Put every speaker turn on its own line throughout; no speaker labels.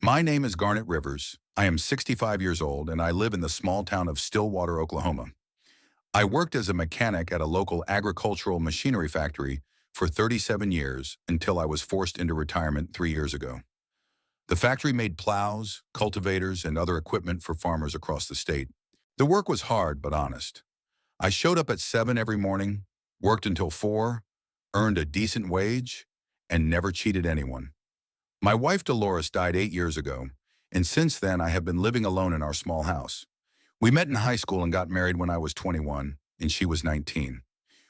My name is Garnet Rivers. I am 65 years old and I live in the small town of Stillwater, Oklahoma. I worked as a mechanic at a local agricultural machinery factory for 37 years until I was forced into retirement 3 years ago. The factory made plows, cultivators, and other equipment for farmers across the state. The work was hard but honest. I showed up at 7 every morning, worked until 4, earned a decent wage, and never cheated anyone. My wife Dolores died 8 years ago, and since then I have been living alone in our small house. We met in high school and got married when I was 21 and she was 19.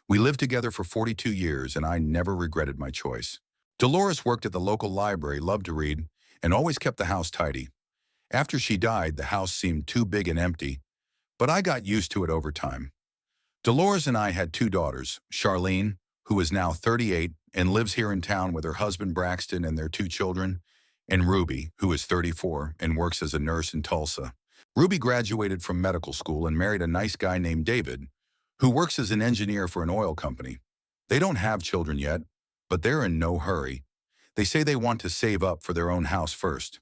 We lived together for 42 years and I never regretted my choice. Dolores worked at the local library, loved to read, and always kept the house tidy. After she died, the house seemed too big and empty, but I got used to it over time. Dolores and I had two daughters, Charlene, who is now 38 and lives here in town with her husband Braxton and their two children, and Ruby, who is 34 and works as a nurse in Tulsa. Ruby graduated from medical school and married a nice guy named David, who works as an engineer for an oil company. They don't have children yet, but they're in no hurry. They say they want to save up for their own house first.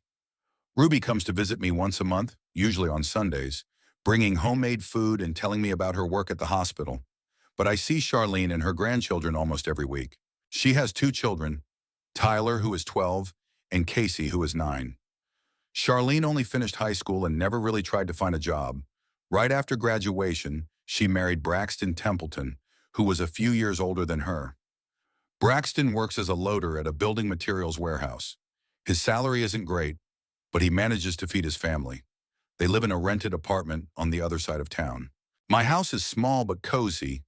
Ruby comes to visit me once a month, usually on Sundays, bringing homemade food and telling me about her work at the hospital. But I see Charlene and her grandchildren almost every week. She has two children, Tyler, who is 12, and Casey, who is 9. Charlene only finished high school and never really tried to find a job. Right after graduation, she married Braxton Templeton, who was a few years older than her. Braxton works as a loader at a building materials warehouse. His salary isn't great, but he manages to feed his family. They live in a rented apartment on the other side of town. My house is small but cozy.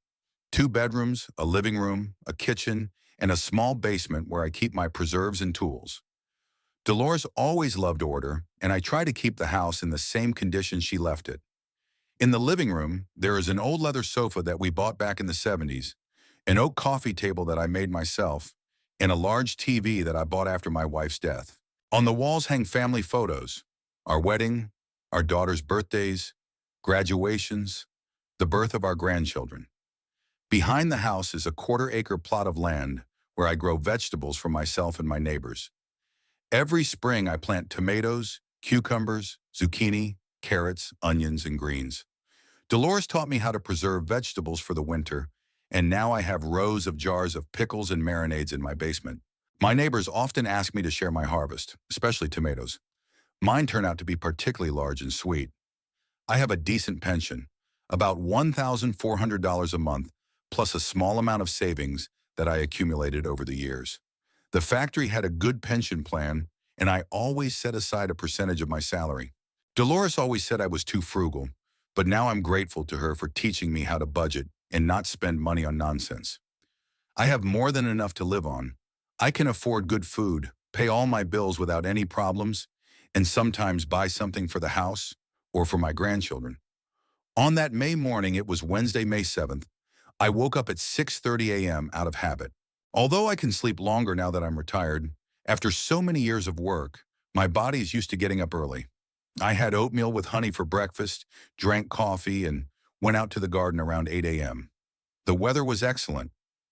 2 bedrooms, a living room, a kitchen, and a small basement where I keep my preserves and tools. Dolores always loved order, and I try to keep the house in the same condition she left it. In the living room, there is an old leather sofa that we bought back in the 70s, an oak coffee table that I made myself, and a large TV that I bought after my wife's death. On the walls hang family photos, our wedding, our daughter's birthdays, graduations, the birth of our grandchildren. Behind the house is a 1/4-acre plot of land where I grow vegetables for myself and my neighbors. Every spring I plant tomatoes, cucumbers, zucchini, carrots, onions, and greens. Dolores taught me how to preserve vegetables for the winter, and now I have rows of jars of pickles and marinades in my basement. My neighbors often ask me to share my harvest, especially tomatoes. Mine turn out to be particularly large and sweet. I have a decent pension, about $1,400 a month, plus a small amount of savings that I accumulated over the years. The factory had a good pension plan, and I always set aside a percentage of my salary. Dolores always said I was too frugal, but now I'm grateful to her for teaching me how to budget and not spend money on nonsense. I have more than enough to live on. I can afford good food, pay all my bills without any problems, and sometimes buy something for the house or for my grandchildren. On that May morning, it was Wednesday, May 7th, I woke up at 6:30 a.m. out of habit. Although I can sleep longer now that I'm retired, after so many years of work, my body is used to getting up early. I had oatmeal with honey for breakfast, drank coffee, and went out to the garden around 8 a.m. The weather was excellent.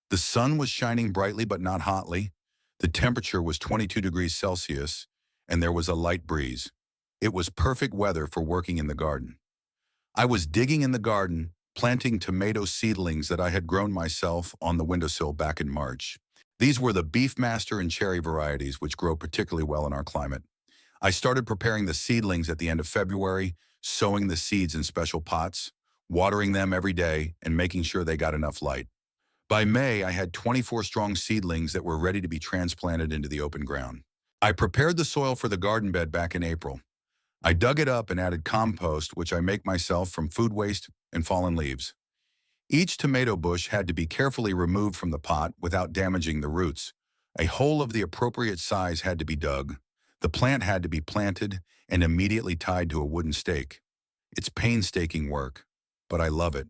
The sun was shining brightly but not hotly. The temperature was 22 degrees Celsius, and there was a light breeze. It was perfect weather for working in the garden. I was digging in the garden, planting tomato seedlings that I had grown myself on the windowsill back in March. These were the Beefmaster and cherry varieties, which grow particularly well in our climate. I started preparing the seedlings at the end of February, sowing the seeds in special pots, watering them every day, and making sure they got enough light. By May, I had 24 strong seedlings that were ready to be transplanted into the open ground. I prepared the soil for the garden bed back in April. I dug it up and added compost, which I make myself from food waste and fallen leaves. Each tomato bush had to be carefully removed from the pot without damaging the roots. A hole of the appropriate size had to be dug. The plant had to be planted and immediately tied to a wooden stake. It's painstaking work, but I love it.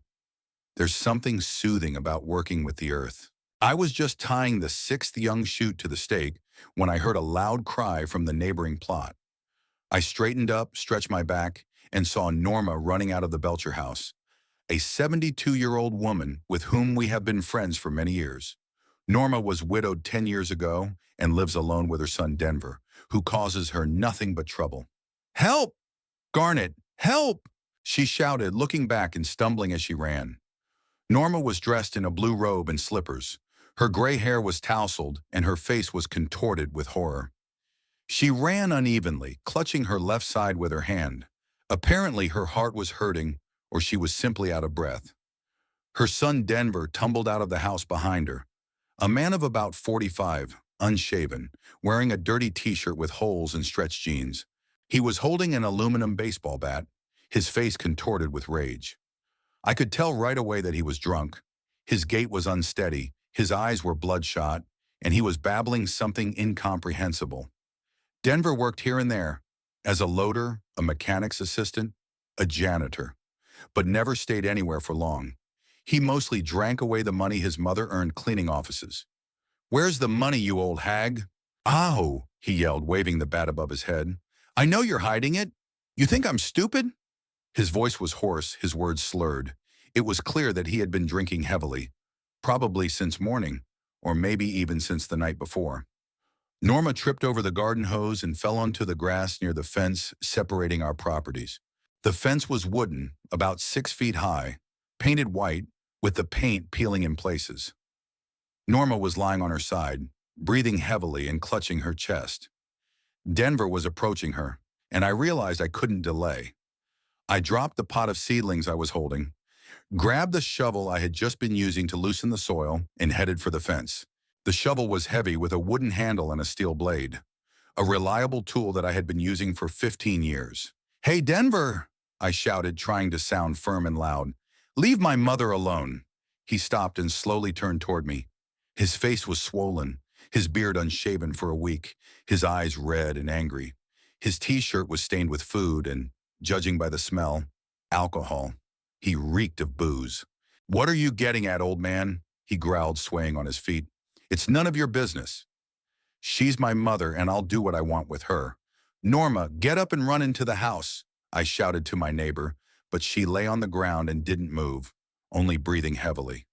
There's something soothing about working with the earth. I was just tying the 6th young shoot to the stake when I heard a loud cry from the neighboring plot. I straightened up, stretched my back, and saw Norma running out of the Belcher house, a 72-year-old woman with whom we have been friends for many years. Norma was widowed 10 years ago and lives alone with her son Denver, who causes her nothing but trouble. Help! Garnet, help! She shouted, looking back and stumbling as she ran. Norma was dressed in a blue robe and slippers. Her gray hair was tousled and her face was contorted with horror. She ran unevenly, clutching her left side with her hand. Apparently her heart was hurting or she was simply out of breath. Her son Denver tumbled out of the house behind her. A man of about 45, unshaven, wearing a dirty t-shirt with holes and stretched jeans. He was holding an aluminum baseball bat, his face contorted with rage. I could tell right away that he was drunk. His gait was unsteady, his eyes were bloodshot, and he was babbling something incomprehensible. Denver worked here and there, as a loader, a mechanic's assistant, a janitor, but never stayed anywhere for long. He mostly drank away the money his mother earned cleaning offices. "Where's the money, you old hag?" "Ow!" he yelled, waving the bat above his head. "I know you're hiding it. You think I'm stupid?" His voice was hoarse, his words slurred. It was clear that he had been drinking heavily, probably since morning, or maybe even since the night before. Norma tripped over the garden hose and fell onto the grass near the fence separating our properties. The fence was wooden, about 6 feet high, painted white, with the paint peeling in places. Norma was lying on her side, breathing heavily and clutching her chest. Denver was approaching her, and I realized I couldn't delay. I dropped the pot of seedlings I was holding, grabbed the shovel I had just been using to loosen the soil, and headed for the fence. The shovel was heavy with a wooden handle and a steel blade, a reliable tool that I had been using for 15 years. "Hey, Denver!" I shouted, trying to sound firm and loud. "Leave my mother alone." He stopped and slowly turned toward me. His face was swollen, his beard unshaven for a week, his eyes red and angry. His t-shirt was stained with food and, judging by the smell, alcohol. He reeked of booze. "What are you getting at, old man?" he growled, swaying on his feet. "It's none of your business." "She's my mother, and I'll do what I want with her." "Norma, get up and run into the house," I shouted to my neighbor, but she lay on the ground and didn't move, only breathing heavily.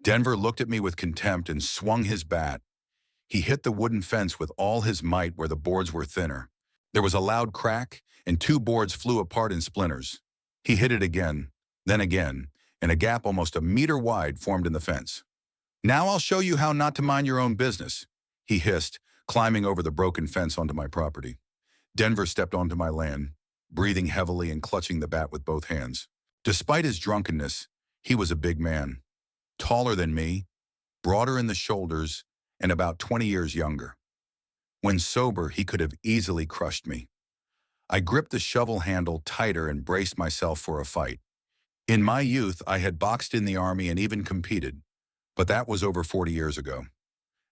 Denver looked at me with contempt and swung his bat. He hit the wooden fence with all his might where the boards were thinner. There was a loud crack, and 2 boards flew apart in splinters. He hit it again, and a gap almost a meter wide formed in the fence. "Now I'll show you how not to mind your own business," he hissed, climbing over the broken fence onto my property. Denver stepped onto my land, breathing heavily and clutching the bat with both hands. Despite his drunkenness, he was a big man, taller than me, broader in the shoulders, and about 20 years younger. When sober, he could have easily crushed me. I gripped the shovel handle tighter and braced myself for a fight. In my youth, I had boxed in the army and even competed, but that was over 40 years ago.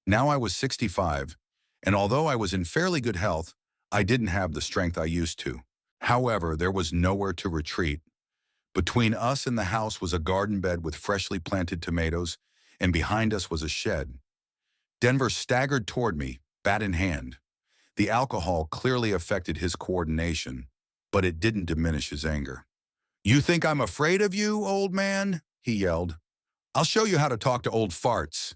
Now I was 65, and although I was in fairly good health, I didn't have the strength I used to. However, there was nowhere to retreat. Between us and the house was a garden bed with freshly planted tomatoes, and behind us was a shed. Denver staggered toward me, bat in hand. The alcohol clearly affected his coordination, but it didn't diminish his anger. "You think I'm afraid of you, old man?" he yelled. "I'll show you how to talk to old farts."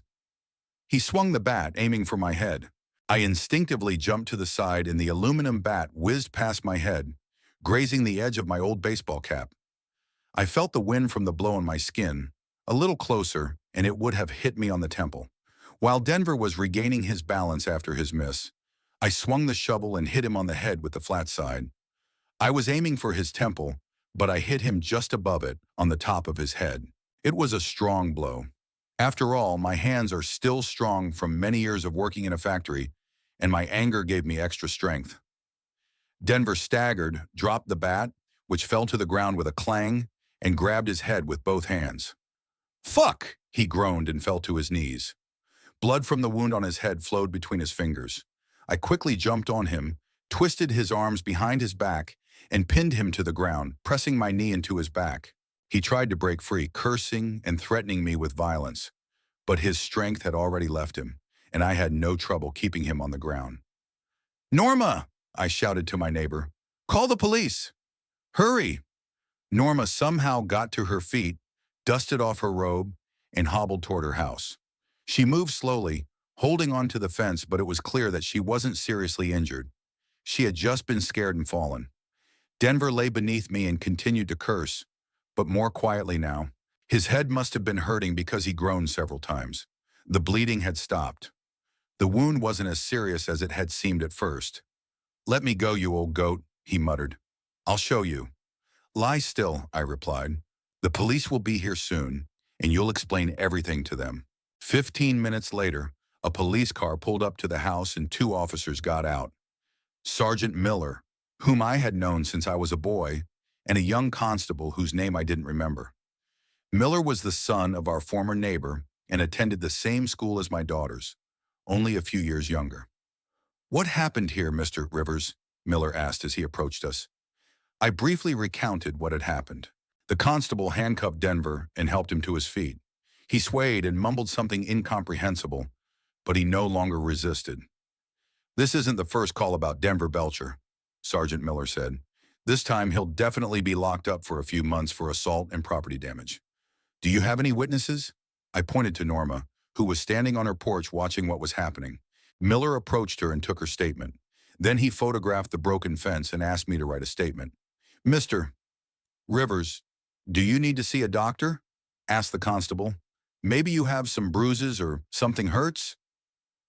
He swung the bat, aiming for my head. I instinctively jumped to the side and the aluminum bat whizzed past my head, grazing the edge of my old baseball cap. I felt the wind from the blow on my skin, a little closer, and it would have hit me on the temple. While Denver was regaining his balance after his miss, I swung the shovel and hit him on the head with the flat side. I was aiming for his temple, but I hit him just above it, on the top of his head. It was a strong blow. After all, my hands are still strong from many years of working in a factory, and my anger gave me extra strength. Denver staggered, dropped the bat, which fell to the ground with a clang, and grabbed his head with both hands. "Fuck!" he groaned and fell to his knees. Blood from the wound on his head flowed between his fingers. I quickly jumped on him, twisted his arms behind his back, and pinned him to the ground, pressing my knee into his back. He tried to break free, cursing and threatening me with violence, but his strength had already left him, and I had no trouble keeping him on the ground. "Norma!" I shouted to my neighbor. "Call the police! Hurry!" Norma somehow got to her feet, dusted off her robe, and hobbled toward her house. She moved slowly, holding onto the fence, but it was clear that she wasn't seriously injured. She had just been scared and fallen. Denver lay beneath me and continued to curse, but more quietly now. His head must have been hurting because he groaned several times. The bleeding had stopped. The wound wasn't as serious as it had seemed at first. "Let me go, you old goat," he muttered. "I'll show you." "Lie still," I replied. "The police will be here soon, and you'll explain everything to them." 15 minutes later, a police car pulled up to the house and two officers got out. Sergeant Miller, whom I had known since I was a boy, and a young constable whose name I didn't remember. Miller was the son of our former neighbor and attended the same school as my daughters, only a few years younger. "What happened here, Mr. Rivers?" Miller asked as he approached us. I briefly recounted what had happened. The constable handcuffed Denver and helped him to his feet. He swayed and mumbled something incomprehensible, but he no longer resisted. "This isn't the first call about Denver Belcher," Sergeant Miller said. "This time he'll definitely be locked up for a few months for assault and property damage. Do you have any witnesses?" I pointed to Norma, who was standing on her porch watching what was happening. Miller approached her and took her statement. Then he photographed the broken fence and asked me to write a statement. "Mr. Rivers, do you need to see a doctor?" asked the constable. "Maybe you have some bruises or something hurts?"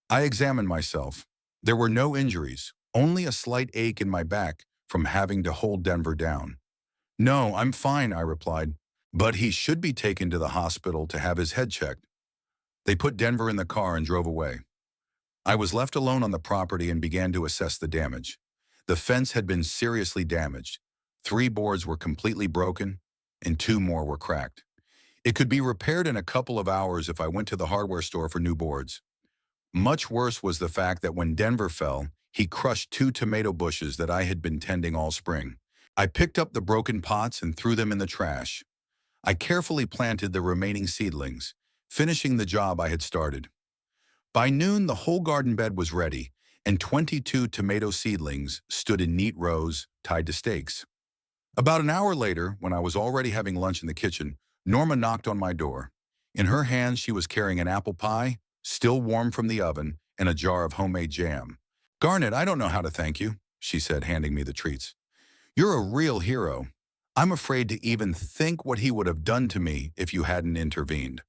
I examined myself. There were no injuries, only a slight ache in my back from having to hold Denver down. "No, I'm fine," I replied, "but he should be taken to the hospital to have his head checked." They put Denver in the car and drove away. I was left alone on the property and began to assess the damage. The fence had been seriously damaged. 3 boards were completely broken, and 2 more were cracked. It could be repaired in a couple of hours if I went to the hardware store for new boards. Much worse was the fact that when Denver fell, he crushed 2 tomato bushes that I had been tending all spring. I picked up the broken pots and threw them in the trash. I carefully planted the remaining seedlings, finishing the job I had started. By noon, the whole garden bed was ready, and 22 tomato seedlings stood in neat rows, tied to stakes. About an hour later, when I was already having lunch in the kitchen, Norma knocked on my door. In her hands, she was carrying an apple pie, still warm from the oven, and a jar of homemade jam. "Garnet, I don't know how to thank you," she said, handing me the treats. "You're a real hero. I'm afraid to even think what he would have done to me if you hadn't intervened."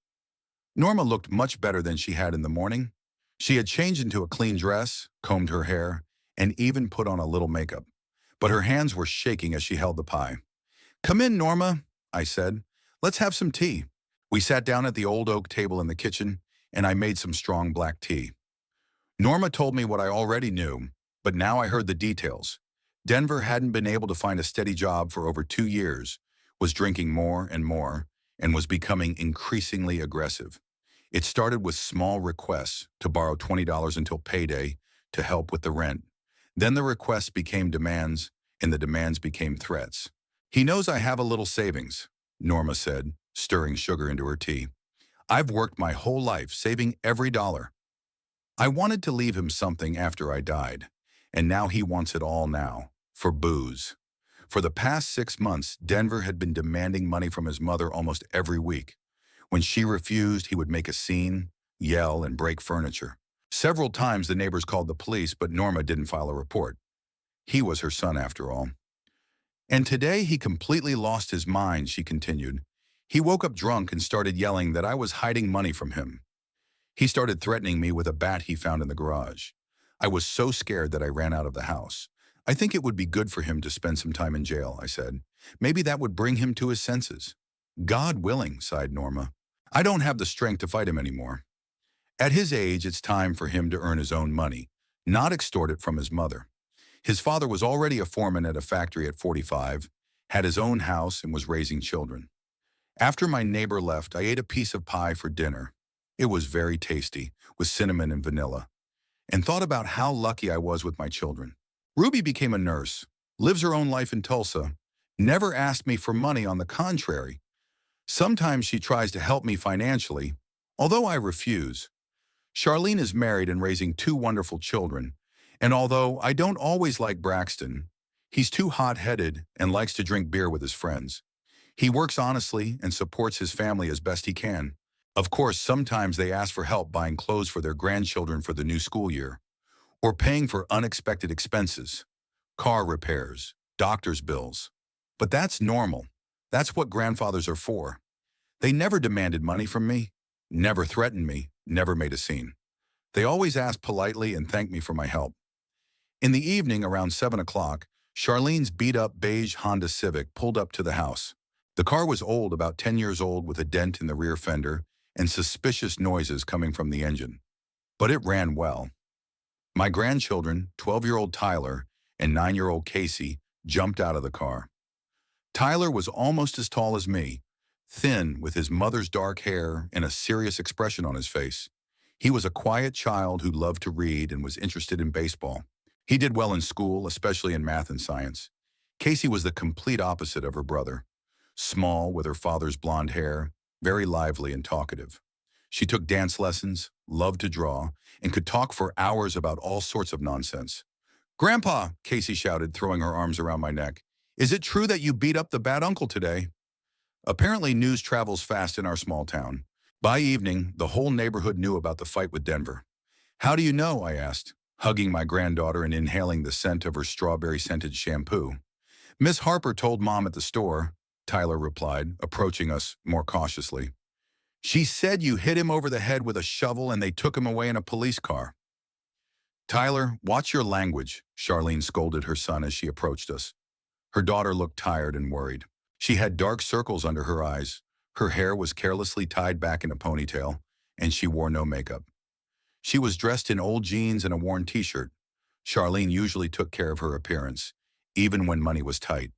Norma looked much better than she had in the morning. She had changed into a clean dress, combed her hair, and even put on a little makeup. But her hands were shaking as she held the pie. "Come in, Norma," I said. "Let's have some tea." We sat down at the old oak table in the kitchen, and I made some strong black tea. Norma told me what I already knew, but now I heard the details. Denver hadn't been able to find a steady job for over 2 years, was drinking more, and was becoming increasingly aggressive. It started with small requests to borrow $20 until payday to help with the rent. Then the requests became demands, and the demands became threats. "He knows I have a little savings," Norma said, stirring sugar into her tea. "I've worked my whole life, saving every dollar. I wanted to leave him something after I died, and now he wants it all now, for booze." For the past 6 months, Denver had been demanding money from his mother almost every week. When she refused, he would make a scene, yell, and break furniture. Several times the neighbors called the police, but Norma didn't file a report. He was her son after all. "And today he completely lost his mind," she continued. "He woke up drunk and started yelling that I was hiding money from him. He started threatening me with a bat he found in the garage. I was so scared that I ran out of the house. I think it would be good for him to spend some time in jail," I said. "Maybe that would bring him to his senses." "God willing," sighed Norma. "I don't have the strength to fight him anymore. At his age, it's time for him to earn his own money, not extort it from his mother. His father was already a foreman at a factory at 45, had his own house, and was raising children. After my neighbor left, I ate a piece of pie for dinner. It was very tasty, with cinnamon and vanilla, and thought about how lucky I was with my children. Ruby became a nurse, lives her own life in Tulsa, never asked me for money, on the contrary. Sometimes she tries to help me financially, although I refuse. Charlene is married and raising 2 wonderful children, and although I don't always like Braxton, he's too hot-headed and likes to drink beer with his friends. He works honestly and supports his family as best he can. Of course, sometimes they ask for help buying clothes for their grandchildren for the new school year, or paying for unexpected expenses. car repairs, doctor's bills. But that's normal. That's what grandfathers are for. They never demanded money from me, never threatened me, never made a scene. They always asked politely and thanked me for my help. In the evening, around 7 o'clock, Charlene's beat-up beige Honda Civic pulled up to the house. The car was old, about 10 years old, with a dent in the rear fender and suspicious noises coming from the engine. But it ran well. My grandchildren, 12-year-old Tyler and 9-year-old Casey, jumped out of the car. Tyler was almost as tall as me, thin with his mother's dark hair and a serious expression on his face. He was a quiet child who loved to read and was interested in baseball. He did well in school, especially in math and science. Casey was the complete opposite of her brother. Small, with her father's blonde hair, very lively and talkative. She took dance lessons, loved to draw, and could talk for hours about all sorts of nonsense. "Grandpa," Casey shouted, throwing her arms around my neck, "is it true that you beat up the bad uncle today?" Apparently, news travels fast in our small town. By evening, the whole neighborhood knew about the fight with Denver. "How do you know?" I asked, hugging my granddaughter and inhaling the scent of her strawberry-scented shampoo. "Miss Harper told Mom at the store," Tyler replied, approaching us more cautiously. "She said you hit him over the head with a shovel and they took him away in a police car." "Tyler, watch your language," Charlene scolded her son as she approached us. Her daughter looked tired and worried. She had dark circles under her eyes. Her hair was carelessly tied back in a ponytail, and she wore no makeup. She was dressed in old jeans and a worn t-shirt. Charlene usually took care of her appearance, even when money was tight.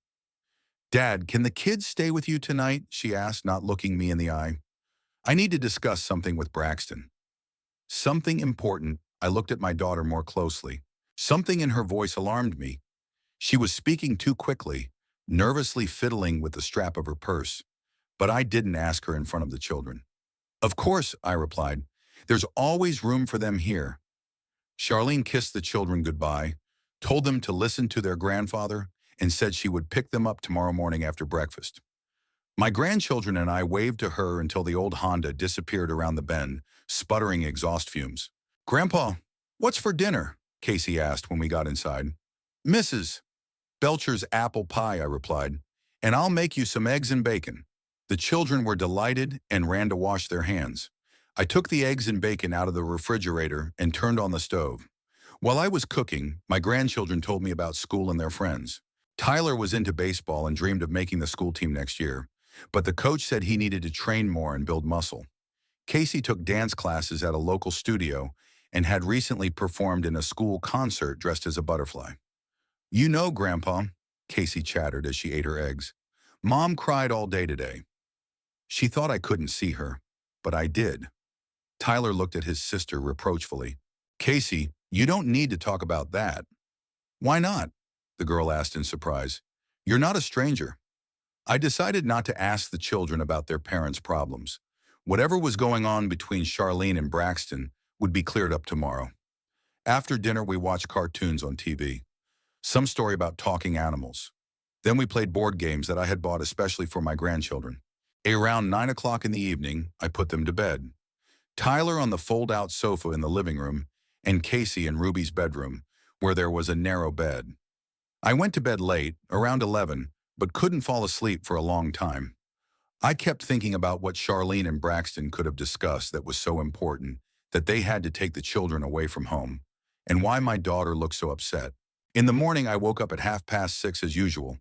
"Dad, can the kids stay with you tonight?" she asked, not looking me in the eye. "I need to discuss something with Braxton." Something important. I looked at my daughter more closely. Something in her voice alarmed me. She was speaking too quickly, nervously fiddling with the strap of her purse. But I didn't ask her in front of the children. "Of course," I replied. "There's always room for them here." Charlene kissed the children goodbye, told them to listen to their grandfather, and said she would pick them up tomorrow morning after breakfast. My grandchildren and I waved to her until the old Honda disappeared around the bend, sputtering exhaust fumes. "Grandpa, what's for dinner?" Casey asked when we got inside. "Mrs. Belcher's apple pie," I replied, "and I'll make you some eggs and bacon." The children were delighted and ran to wash their hands. I took the eggs and bacon out of the refrigerator and turned on the stove. While I was cooking, my grandchildren told me about school and their friends. Tyler was into baseball and dreamed of making the school team next year, but the coach said he needed to train more and build muscle. Casey took dance classes at a local studio and had recently performed in a school concert dressed as a butterfly. "You know, Grandpa," Casey chattered as she ate her eggs, "Mom cried all day today." She thought I couldn't see her, but I did. Tyler looked at his sister reproachfully. "Casey, you don't need to talk about that." "Why not?" the girl asked in surprise. "You're not a stranger." I decided not to ask the children about their parents' problems. Whatever was going on between Charlene and Braxton would be cleared up tomorrow. After dinner, we watched cartoons on TV. Some story about talking animals. Then we played board games that I had bought especially for my grandchildren. Around 9 o'clock in the evening, I put them to bed. Tyler on the fold-out sofa in the living room, and Casey in Ruby's bedroom, where there was a narrow bed. I went to bed late, around 11, but couldn't fall asleep for a long time. I kept thinking about what Charlene and Braxton could have discussed that was so important that they had to take the children away from home, and why my daughter looked so upset. In the morning, I woke up at 6:30 as usual,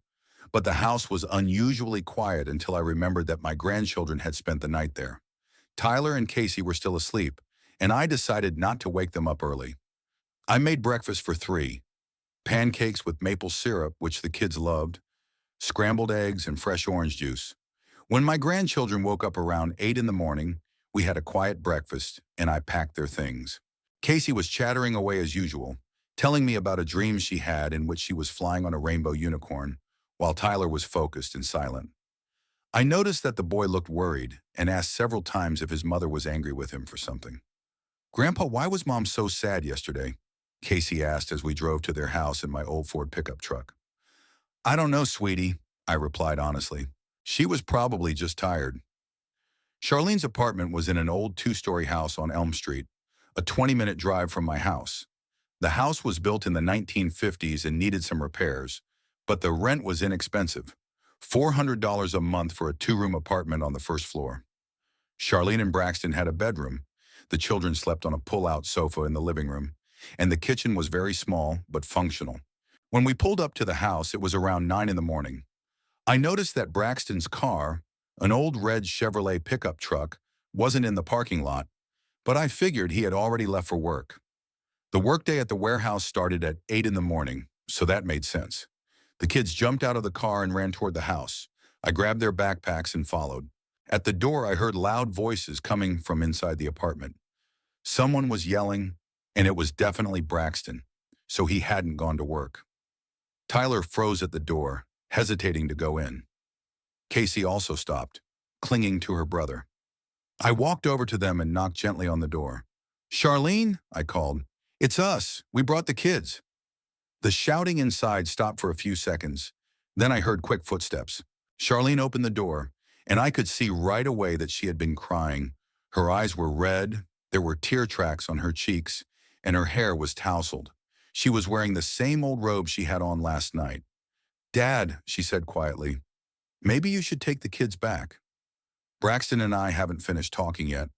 but the house was unusually quiet until I remembered that my grandchildren had spent the night there. Tyler and Casey were still asleep, and I decided not to wake them up early. I made breakfast for 3, pancakes with maple syrup, which the kids loved, scrambled eggs, and fresh orange juice. When my grandchildren woke up around 8 in the morning, we had a quiet breakfast, and I packed their things. Casey was chattering away as usual, telling me about a dream she had in which she was flying on a rainbow unicorn, while Tyler was focused and silent. I noticed that the boy looked worried and asked several times if his mother was angry with him for something. "Grandpa, why was Mom so sad yesterday?" Casey asked as we drove to their house in my old Ford pickup truck. "I don't know, sweetie," I replied honestly. "She was probably just tired." Charlene's apartment was in an old 2-story house on Elm Street, a 20-minute drive from my house. The house was built in the 1950s and needed some repairs, but the rent was inexpensive. $400 a month for a two-room apartment on the first floor. Charlene and Braxton had a bedroom. The children slept on a pull-out sofa in the living room, and the kitchen was very small but functional. When we pulled up to the house, it was around 9 in the morning. I noticed that Braxton's car, an old red Chevrolet pickup truck, wasn't in the parking lot, but I figured he had already left for work. The workday at the warehouse started at 8 in the morning, so that made sense. The kids jumped out of the car and ran toward the house. I grabbed their backpacks and followed. At the door, I heard loud voices coming from inside the apartment. Someone was yelling, and it was definitely Braxton, so he hadn't gone to work. Tyler froze at the door, hesitating to go in. Casey also stopped, clinging to her brother. I walked over to them and knocked gently on the door. "Charlene," I called. "It's us. We brought the kids." The shouting inside stopped for a few seconds. Then I heard quick footsteps. Charlene opened the door, and I could see right away that she had been crying. Her eyes were red, there were tear tracks on her cheeks, and her hair was tousled. She was wearing the same old robe she had on last night. "Dad," she said quietly, "maybe you should take the kids back." Braxton and I haven't finished talking yet,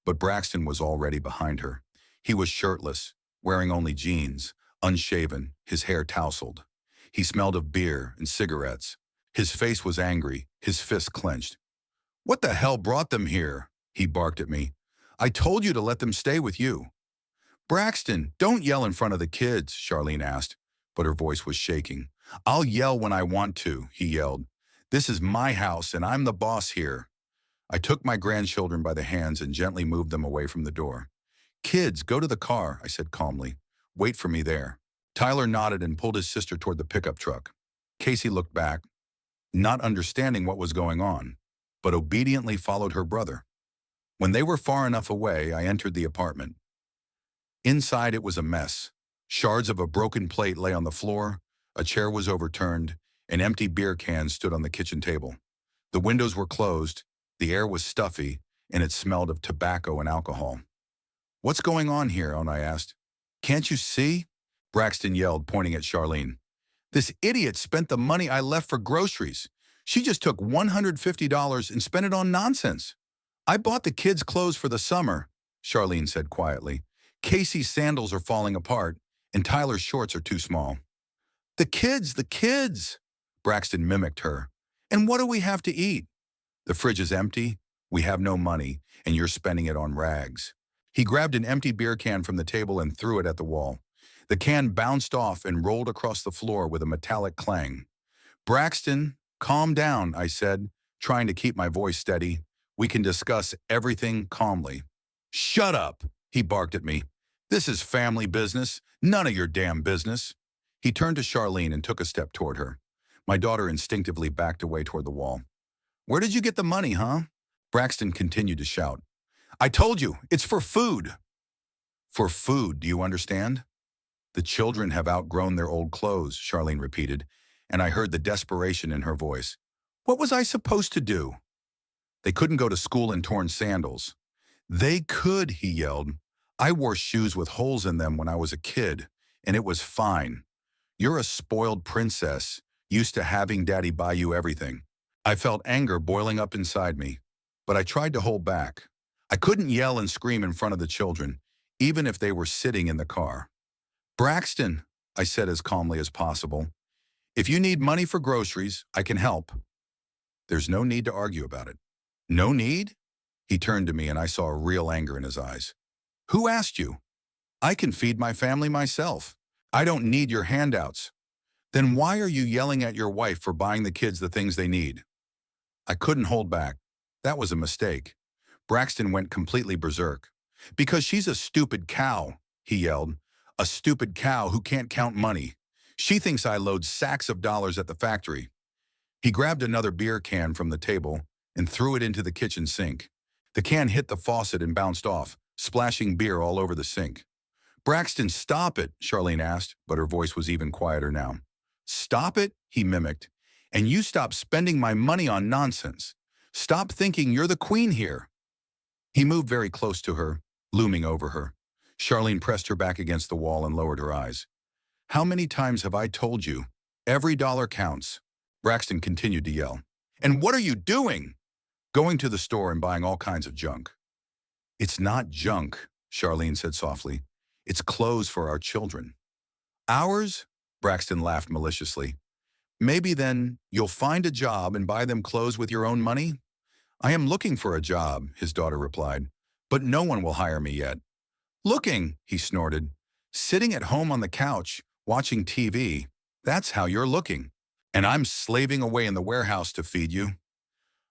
but Braxton was already behind her. He was shirtless, wearing only jeans, unshaven, his hair tousled. He smelled of beer and cigarettes. His face was angry, his fists clenched. "What the hell brought them here?" he barked at me. "I told you to let them stay with you." "Braxton, don't yell in front of the kids," Charlene asked, but her voice was shaking. "I'll yell when I want to," he yelled. "This is my house and I'm the boss here." I took my grandchildren by the hands and gently moved them away from the door. "Kids, go to the car," I said calmly. "Wait for me there." Tyler nodded and pulled his sister toward the pickup truck. Casey looked back, not understanding what was going on, but obediently followed her brother. When they were far enough away, I entered the apartment. Inside, it was a mess. Shards of a broken plate lay on the floor, a chair was overturned, an empty beer can stood on the kitchen table. The windows were closed, the air was stuffy, and it smelled of tobacco and alcohol. "What's going on here?" I asked. "Can't you see?" Braxton yelled, pointing at Charlene. "This idiot spent the money I left for groceries. She just took $150 and spent it on nonsense." "I bought the kids' clothes for the summer," Charlene said quietly. "Casey's sandals are falling apart, and Tyler's shorts are too small." The kids," Braxton mimicked her. "And what do we have to eat?" "The fridge is empty, we have no money, and you're spending it on rags." He grabbed an empty beer can from the table and threw it at the wall. The can bounced off and rolled across the floor with a metallic clang. "Braxton, calm down," I said, trying to keep my voice steady. "We can discuss everything calmly." "Shut up," he barked at me. "This is family business, none of your damn business." He turned to Charlene and took a step toward her. My daughter instinctively backed away toward the wall. "Where did you get the money, huh?" Braxton continued to shout. "I told you, it's for food." "For food, do you understand?" "The children have outgrown their old clothes," Charlene repeated, and I heard the desperation in her voice. "What was I supposed to do?" "They couldn't go to school in torn sandals." "They could," he yelled. "I wore shoes with holes in them when I was a kid, and it was fine. You're a spoiled princess, used to having daddy buy you everything." I felt anger boiling up inside me, but I tried to hold back. I couldn't yell and scream in front of the children, even if they were sitting in the car. "Braxton," I said as calmly as possible, "if you need money for groceries, I can help." There's no need to argue about it. "No need?" He turned to me and I saw real anger in his eyes. "Who asked you? I can feed my family myself. I don't need your handouts." "Then why are you yelling at your wife for buying the kids the things they need?" I couldn't hold back. That was a mistake. Braxton went completely berserk. "Because she's a stupid cow," he yelled. "A stupid cow who can't count money. She thinks I load sacks of dollars at the factory." He grabbed another beer can from the table and threw it into the kitchen sink. The can hit the faucet and bounced off, splashing beer all over the sink. "Braxton, stop it," Charlene asked, but her voice was even quieter now. "Stop it?" he mimicked. "And you stop spending my money on nonsense. Stop thinking you're the queen here." He moved very close to her, looming over her. Charlene pressed her back against the wall and lowered her eyes. How many times have I told you? Every dollar counts. Braxton continued to yell. And what are you doing? Going to the store and buying all kinds of junk. It's not junk, Charlene said softly. It's clothes for our children. Ours? Braxton laughed maliciously. Maybe then you'll find a job and buy them clothes with your own money? I am looking for a job, his daughter replied, but no one will hire me yet. Looking, he snorted. Sitting at home on the couch, watching TV. That's how you're looking. And I'm slaving away in the warehouse to feed you.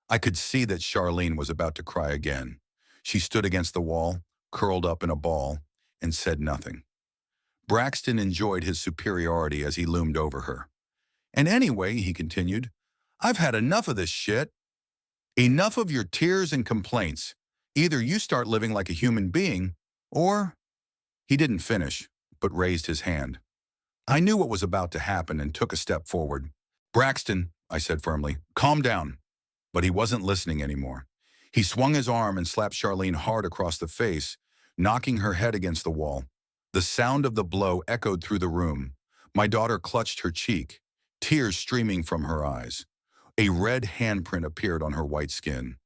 I could see that Charlene was about to cry again. She stood against the wall, curled up in a ball, and said nothing. Braxton enjoyed his superiority as he loomed over her. And anyway, he continued, I've had enough of this shit. Enough of your tears and complaints. Either you start living like a human being, or... He didn't finish, but raised his hand. I knew what was about to happen and took a step forward. Braxton, I said firmly, calm down. But he wasn't listening anymore. He swung his arm and slapped Charlene hard across the face, knocking her head against the wall. The sound of the blow echoed through the room. My daughter clutched her cheek, tears streaming from her eyes. A red handprint appeared on her white skin.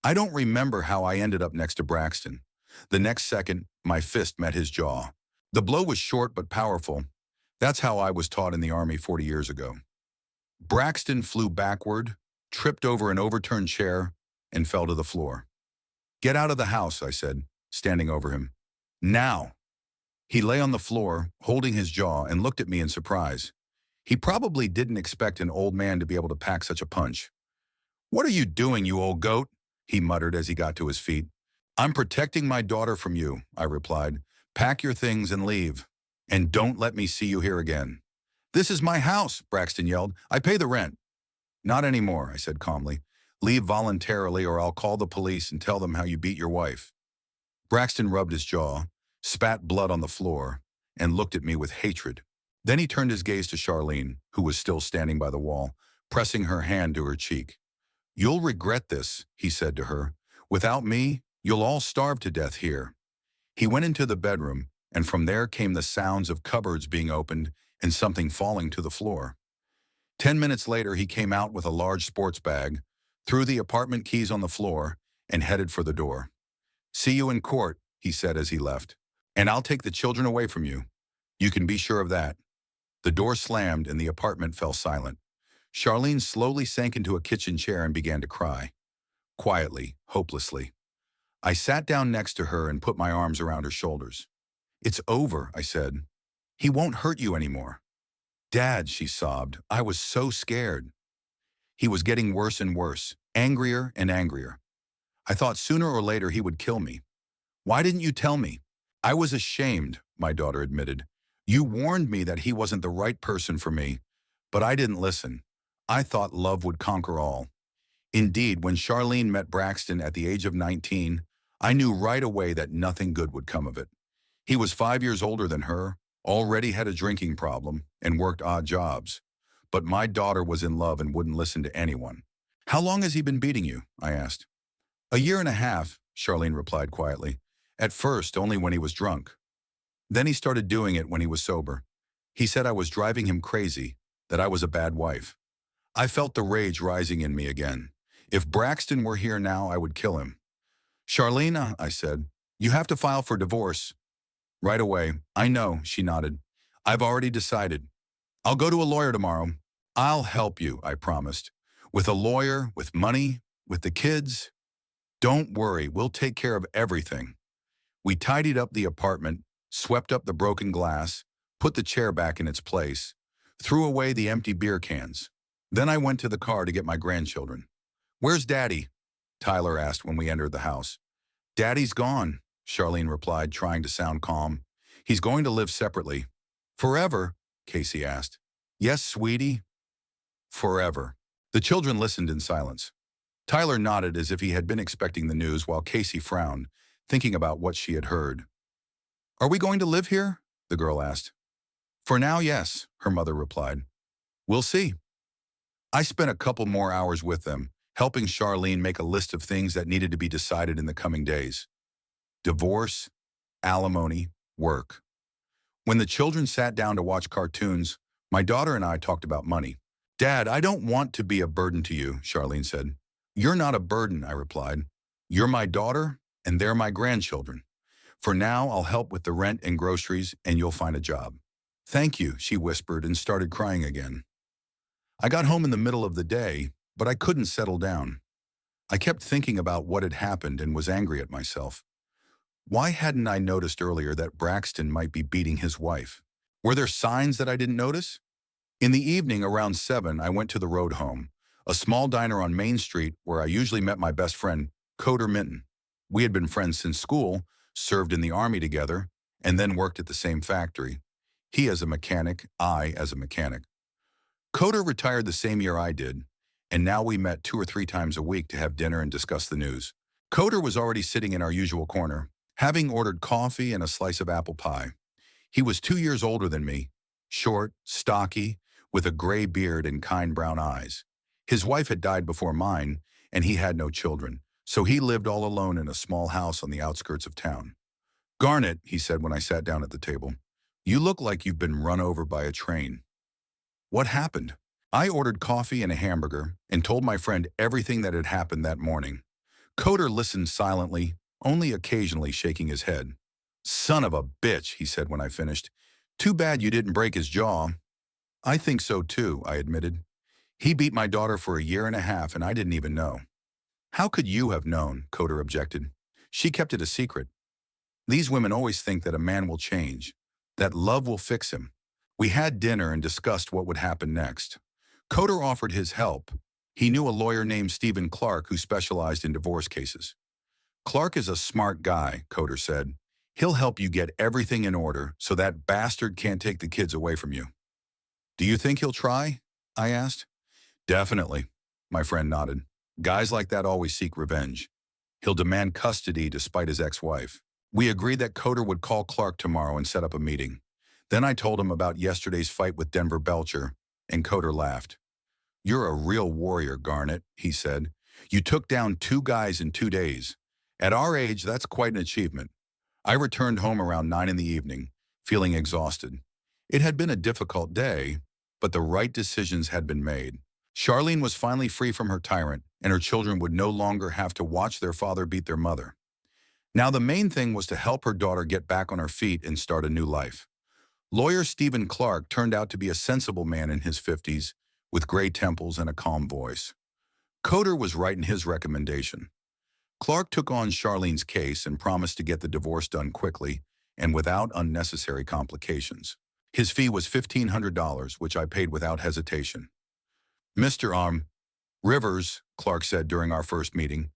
I don't remember how I ended up next to Braxton. The next second, my fist met his jaw. The blow was short but powerful. That's how I was taught in the Army 40 years ago. Braxton flew backward, tripped over an overturned chair, and fell to the floor. Get out of the house, I said, standing over him. Now. He lay on the floor, holding his jaw, and looked at me in surprise. He probably didn't expect an old man to be able to pack such a punch. What are you doing, you old goat? He muttered as he got to his feet. I'm protecting my daughter from you, I replied. Pack your things and leave. And don't let me see you here again. This is my house, Braxton yelled. I pay the rent. Not anymore, I said calmly. Leave voluntarily or I'll call the police and tell them how you beat your wife. Braxton rubbed his jaw, spat blood on the floor, and looked at me with hatred. Then he turned his gaze to Charlene, who was still standing by the wall, pressing her hand to her cheek. You'll regret this, he said to her. Without me, you'll all starve to death here. He went into the bedroom, and from there came the sounds of cupboards being opened and something falling to the floor. 10 minutes later, he came out with a large sports bag, threw the apartment keys on the floor, and headed for the door. See you in court, he said as he left. And I'll take the children away from you. You can be sure of that. The door slammed and the apartment fell silent. Charlene slowly sank into a kitchen chair and began to cry. Quietly, hopelessly. I sat down next to her and put my arms around her shoulders. It's over, I said. He won't hurt you anymore. Dad, she sobbed, I was so scared. He was getting worse and worse, angrier and angrier. I thought sooner or later he would kill me. Why didn't you tell me? I was ashamed, my daughter admitted. You warned me that he wasn't the right person for me, but I didn't listen. I thought love would conquer all. Indeed, when Charlene met Braxton at the age of 19, I knew right away that nothing good would come of it. He was 5 years older than her, already had a drinking problem, and worked odd jobs. But my daughter was in love and wouldn't listen to anyone. How long has he been beating you? I asked. 1.5 years, Charlene replied quietly. At first, only when he was drunk. Then he started doing it when he was sober. He said I was driving him crazy, that I was a bad wife. I felt the rage rising in me again. If Braxton were here now, I would kill him. Charlene, I said, you have to file for divorce. Right away. I know, she nodded. I've already decided. I'll go to a lawyer tomorrow. I'll help you, I promised. With a lawyer, with money, with the kids. Don't worry, we'll take care of everything. We tidied up the apartment, swept up the broken glass, put the chair back in its place, threw away the empty beer cans. Then I went to the car to get my grandchildren. Where's Daddy? Tyler asked when we entered the house. Daddy's gone, Charlene replied, trying to sound calm. He's going to live separately. Forever? Casey asked. Yes, sweetie. Forever. The children listened in silence. Tyler nodded as if he had been expecting the news, while Casey frowned, thinking about what she had heard. Are we going to live here? The girl asked. For now, yes, her mother replied. We'll see. I spent a couple more hours with them, helping Charlene make a list of things that needed to be decided in the coming days. Divorce, alimony, work. When the children sat down to watch cartoons, my daughter and I talked about money. Dad, I don't want to be a burden to you, Charlene said. You're not a burden, I replied. You're my daughter, and they're my grandchildren. For now, I'll help with the rent and groceries, and you'll find a job. Thank you, she whispered and started crying again. I got home in the middle of the day, but I couldn't settle down. I kept thinking about what had happened and was angry at myself. Why hadn't I noticed earlier that Braxton might be beating his wife? Were there signs that I didn't notice? In the evening, around 7, I went to the road home, a small diner on Main Street where I usually met my best friend, Coder Minton. We had been friends since school, served in the Army together, and then worked at the same factory. He as a mechanic, I as a mechanic. Coder retired the same year I did, and now we met 2 or 3 times a week to have dinner and discuss the news. Coder was already sitting in our usual corner, having ordered coffee and a slice of apple pie. He was 2 years older than me, short, stocky, with a gray beard and kind brown eyes. His wife had died before mine, and he had no children, so he lived all alone in a small house on the outskirts of town. Garnet, he said when I sat down at the table, you look like you've been run over by a train. What happened? I ordered coffee and a hamburger and told my friend everything that had happened that morning. Coder listened silently, only occasionally shaking his head. Son of a bitch, he said when I finished. Too bad you didn't break his jaw. I think so too, I admitted. He beat my daughter for 1.5 years and I didn't even know. How could you have known? Coder objected. She kept it a secret. These women always think that a man will change, that love will fix him. We had dinner and discussed what would happen next. Coder offered his help. He knew a lawyer named Stephen Clark who specialized in divorce cases. Clark is a smart guy, Coder said. He'll help you get everything in order so that bastard can't take the kids away from you. Do you think he'll try? I asked. Definitely, my friend nodded. Guys like that always seek revenge. He'll demand custody despite his ex-wife. We agreed that Coder would call Clark tomorrow and set up a meeting. Then I told him about yesterday's fight with Denver Belcher, and Coder laughed. You're a real warrior, Garnet, he said. You took down 2 guys in 2 days. At our age, that's quite an achievement. I returned home around 9 in the evening, feeling exhausted. It had been a difficult day, but the right decisions had been made. Charlene was finally free from her tyrant, and her children would no longer have to watch their father beat their mother. Now the main thing was to help her daughter get back on her feet and start a new life. Lawyer Stephen Clark turned out to be a sensible man in his 50s, with gray temples and a calm voice. Coder was right in his recommendation. Clark took on Charlene's case and promised to get the divorce done quickly and without unnecessary complications. His fee was $1,500, which I paid without hesitation. Mr. Rivers, Clark said during our first meeting,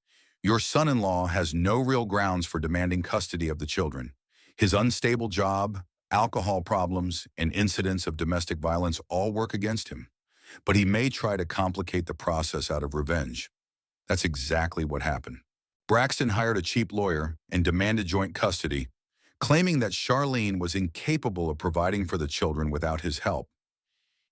your son-in-law has no real grounds for demanding custody of the children. His unstable job, alcohol problems, and incidents of domestic violence all work against him. But he may try to complicate the process out of revenge. That's exactly what happened. Braxton hired a cheap lawyer and demanded joint custody, claiming that Charlene was incapable of providing for the children without his help.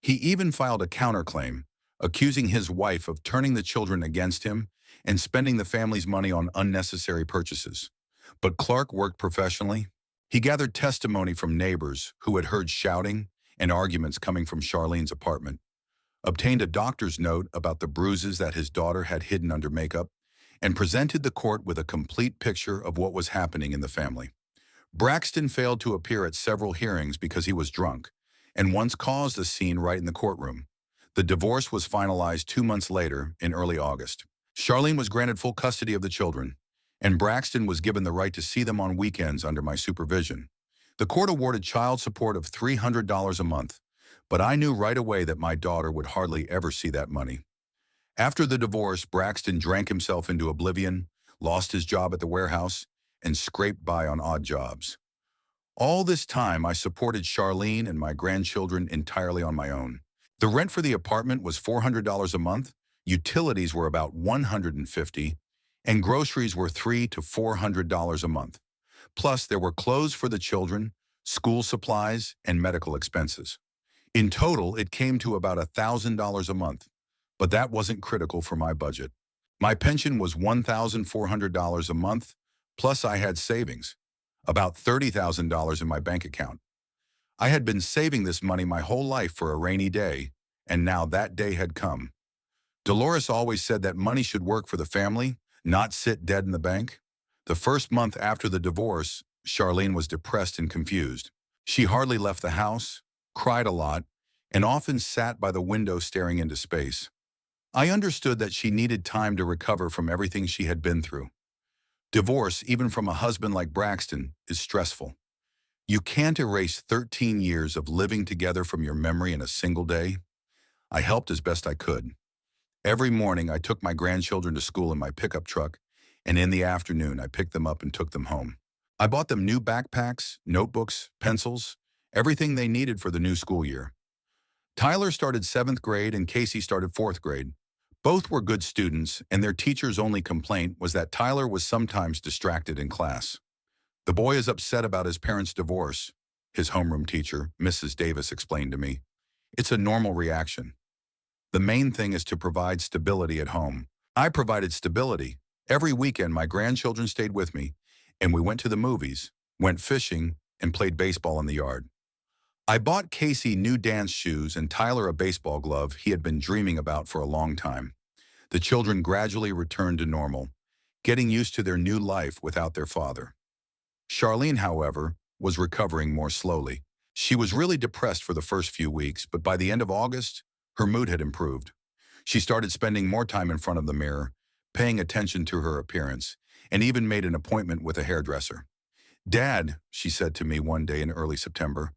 He even filed a counterclaim, accusing his wife of turning the children against him and spending the family's money on unnecessary purchases. But Clark worked professionally. He gathered testimony from neighbors who had heard shouting and arguments coming from Charlene's apartment, obtained a doctor's note about the bruises that his daughter had hidden under makeup, and presented the court with a complete picture of what was happening in the family. Braxton failed to appear at several hearings because he was drunk, and once caused a scene right in the courtroom. The divorce was finalized 2 months later, in early August. Charlene was granted full custody of the children, and Braxton was given the right to see them on weekends under my supervision. The court awarded child support of $300 a month, but I knew right away that my daughter would hardly ever see that money. After the divorce, Braxton drank himself into oblivion, lost his job at the warehouse, and scraped by on odd jobs. All this time, I supported Charlene and my grandchildren entirely on my own. The rent for the apartment was $400 a month, utilities were about $150, and groceries were $300 to $400 a month. Plus, there were clothes for the children, school supplies, and medical expenses. In total, it came to about $1,000 a month, but that wasn't critical for my budget. My pension was $1,400 a month, plus I had savings. about $30,000 in my bank account. I had been saving this money my whole life for a rainy day, and now that day had come. Dolores always said that money should work for the family, not sit dead in the bank. The first month after the divorce, Charlene was depressed and confused. She hardly left the house, cried a lot, and often sat by the window staring into space. I understood that she needed time to recover from everything she had been through. Divorce, even from a husband like Braxton, is stressful. You can't erase 13 years of living together from your memory in a single day. I helped as best I could. Every morning, I took my grandchildren to school in my pickup truck, and in the afternoon, I picked them up and took them home. I bought them new backpacks, notebooks, pencils, everything they needed for the new school year. Tyler started 7th grade and Casey started 4th grade. Both were good students, and their teacher's only complaint was that Tyler was sometimes distracted in class. The boy is upset about his parents' divorce, his homeroom teacher, Mrs. Davis, explained to me. It's a normal reaction. The main thing is to provide stability at home. I provided stability. Every weekend, my grandchildren stayed with me, and we went to the movies, went fishing, and played baseball in the yard. I bought Casey new dance shoes and Tyler a baseball glove he had been dreaming about for a long time. The children gradually returned to normal, getting used to their new life without their father. Charlene, however, was recovering more slowly. She was really depressed for the first few weeks, but by the end of August, her mood had improved. She started spending more time in front of the mirror, paying attention to her appearance, and even made an appointment with a hairdresser. "Dad," she said to me one day in early September,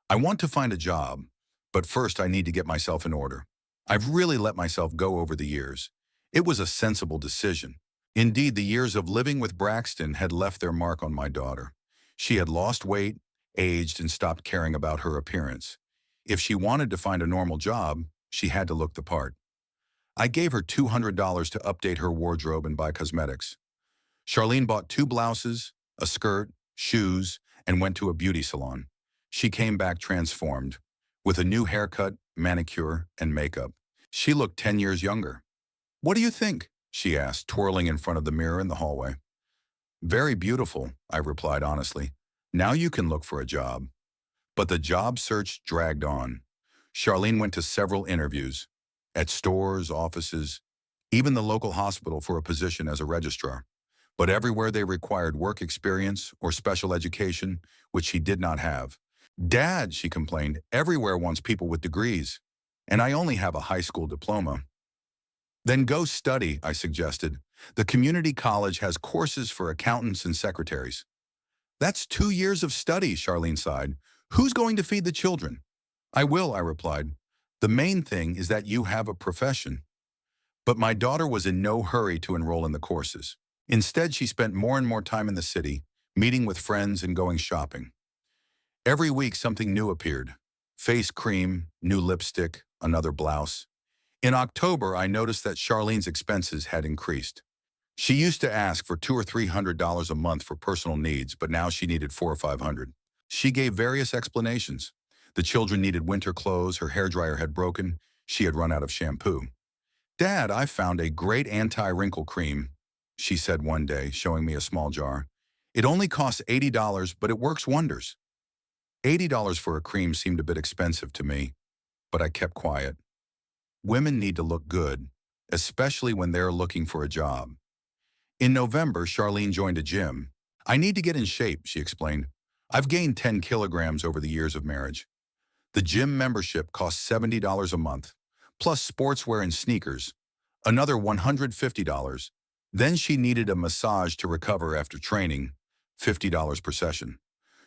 "I want to find a job, but first I need to get myself in order. I've really let myself go over the years. It was a sensible decision. Indeed, the years of living with Braxton had left their mark on my daughter. She had lost weight, aged, and stopped caring about her appearance. If she wanted to find a normal job, she had to look the part. I gave her $200 to update her wardrobe and buy cosmetics. Charlene bought 2 blouses, a skirt, shoes, and went to a beauty salon. She came back transformed, with a new haircut, manicure, and makeup. She looked 10 years younger. "What do you think?" she asked, twirling in front of the mirror in the hallway. "Very beautiful," I replied honestly. "Now you can look for a job." But the job search dragged on. Charlene went to several interviews, at stores, offices, even the local hospital for a position as a registrar. But everywhere they required work experience or special education, which she did not have. "Dad," she complained, "everywhere wants people with degrees, and I only have a high school diploma." "Then go study," I suggested. "The community college has courses for accountants and secretaries." "That's 2 years of study," Charlene sighed. "Who's going to feed the children?" "I will," I replied. "The main thing is that you have a profession." But my daughter was in no hurry to enroll in the courses. Instead, she spent more and more time in the city, meeting with friends and going shopping. Every week, something new appeared. Face cream, new lipstick, another blouse. In October, I noticed that Charlene's expenses had increased. She used to ask for $200 or $300 a month for personal needs, but now she needed $400 or $500. She gave various explanations. The children needed winter clothes, her hairdryer had broken, she had run out of shampoo. "Dad, I found a great anti-wrinkle cream," she said one day, showing me a small jar. "It only costs $80, but it works wonders." $80 for a cream seemed a bit expensive to me, but I kept quiet. Women need to look good, especially when they're looking for a job. In November, Charlene joined a gym. "I need to get in shape," she explained. "I've gained 10 kilograms over the years of marriage." The gym membership cost $70 a month, plus sportswear and sneakers, another $150. Then she needed a massage to recover after training, $50 per session.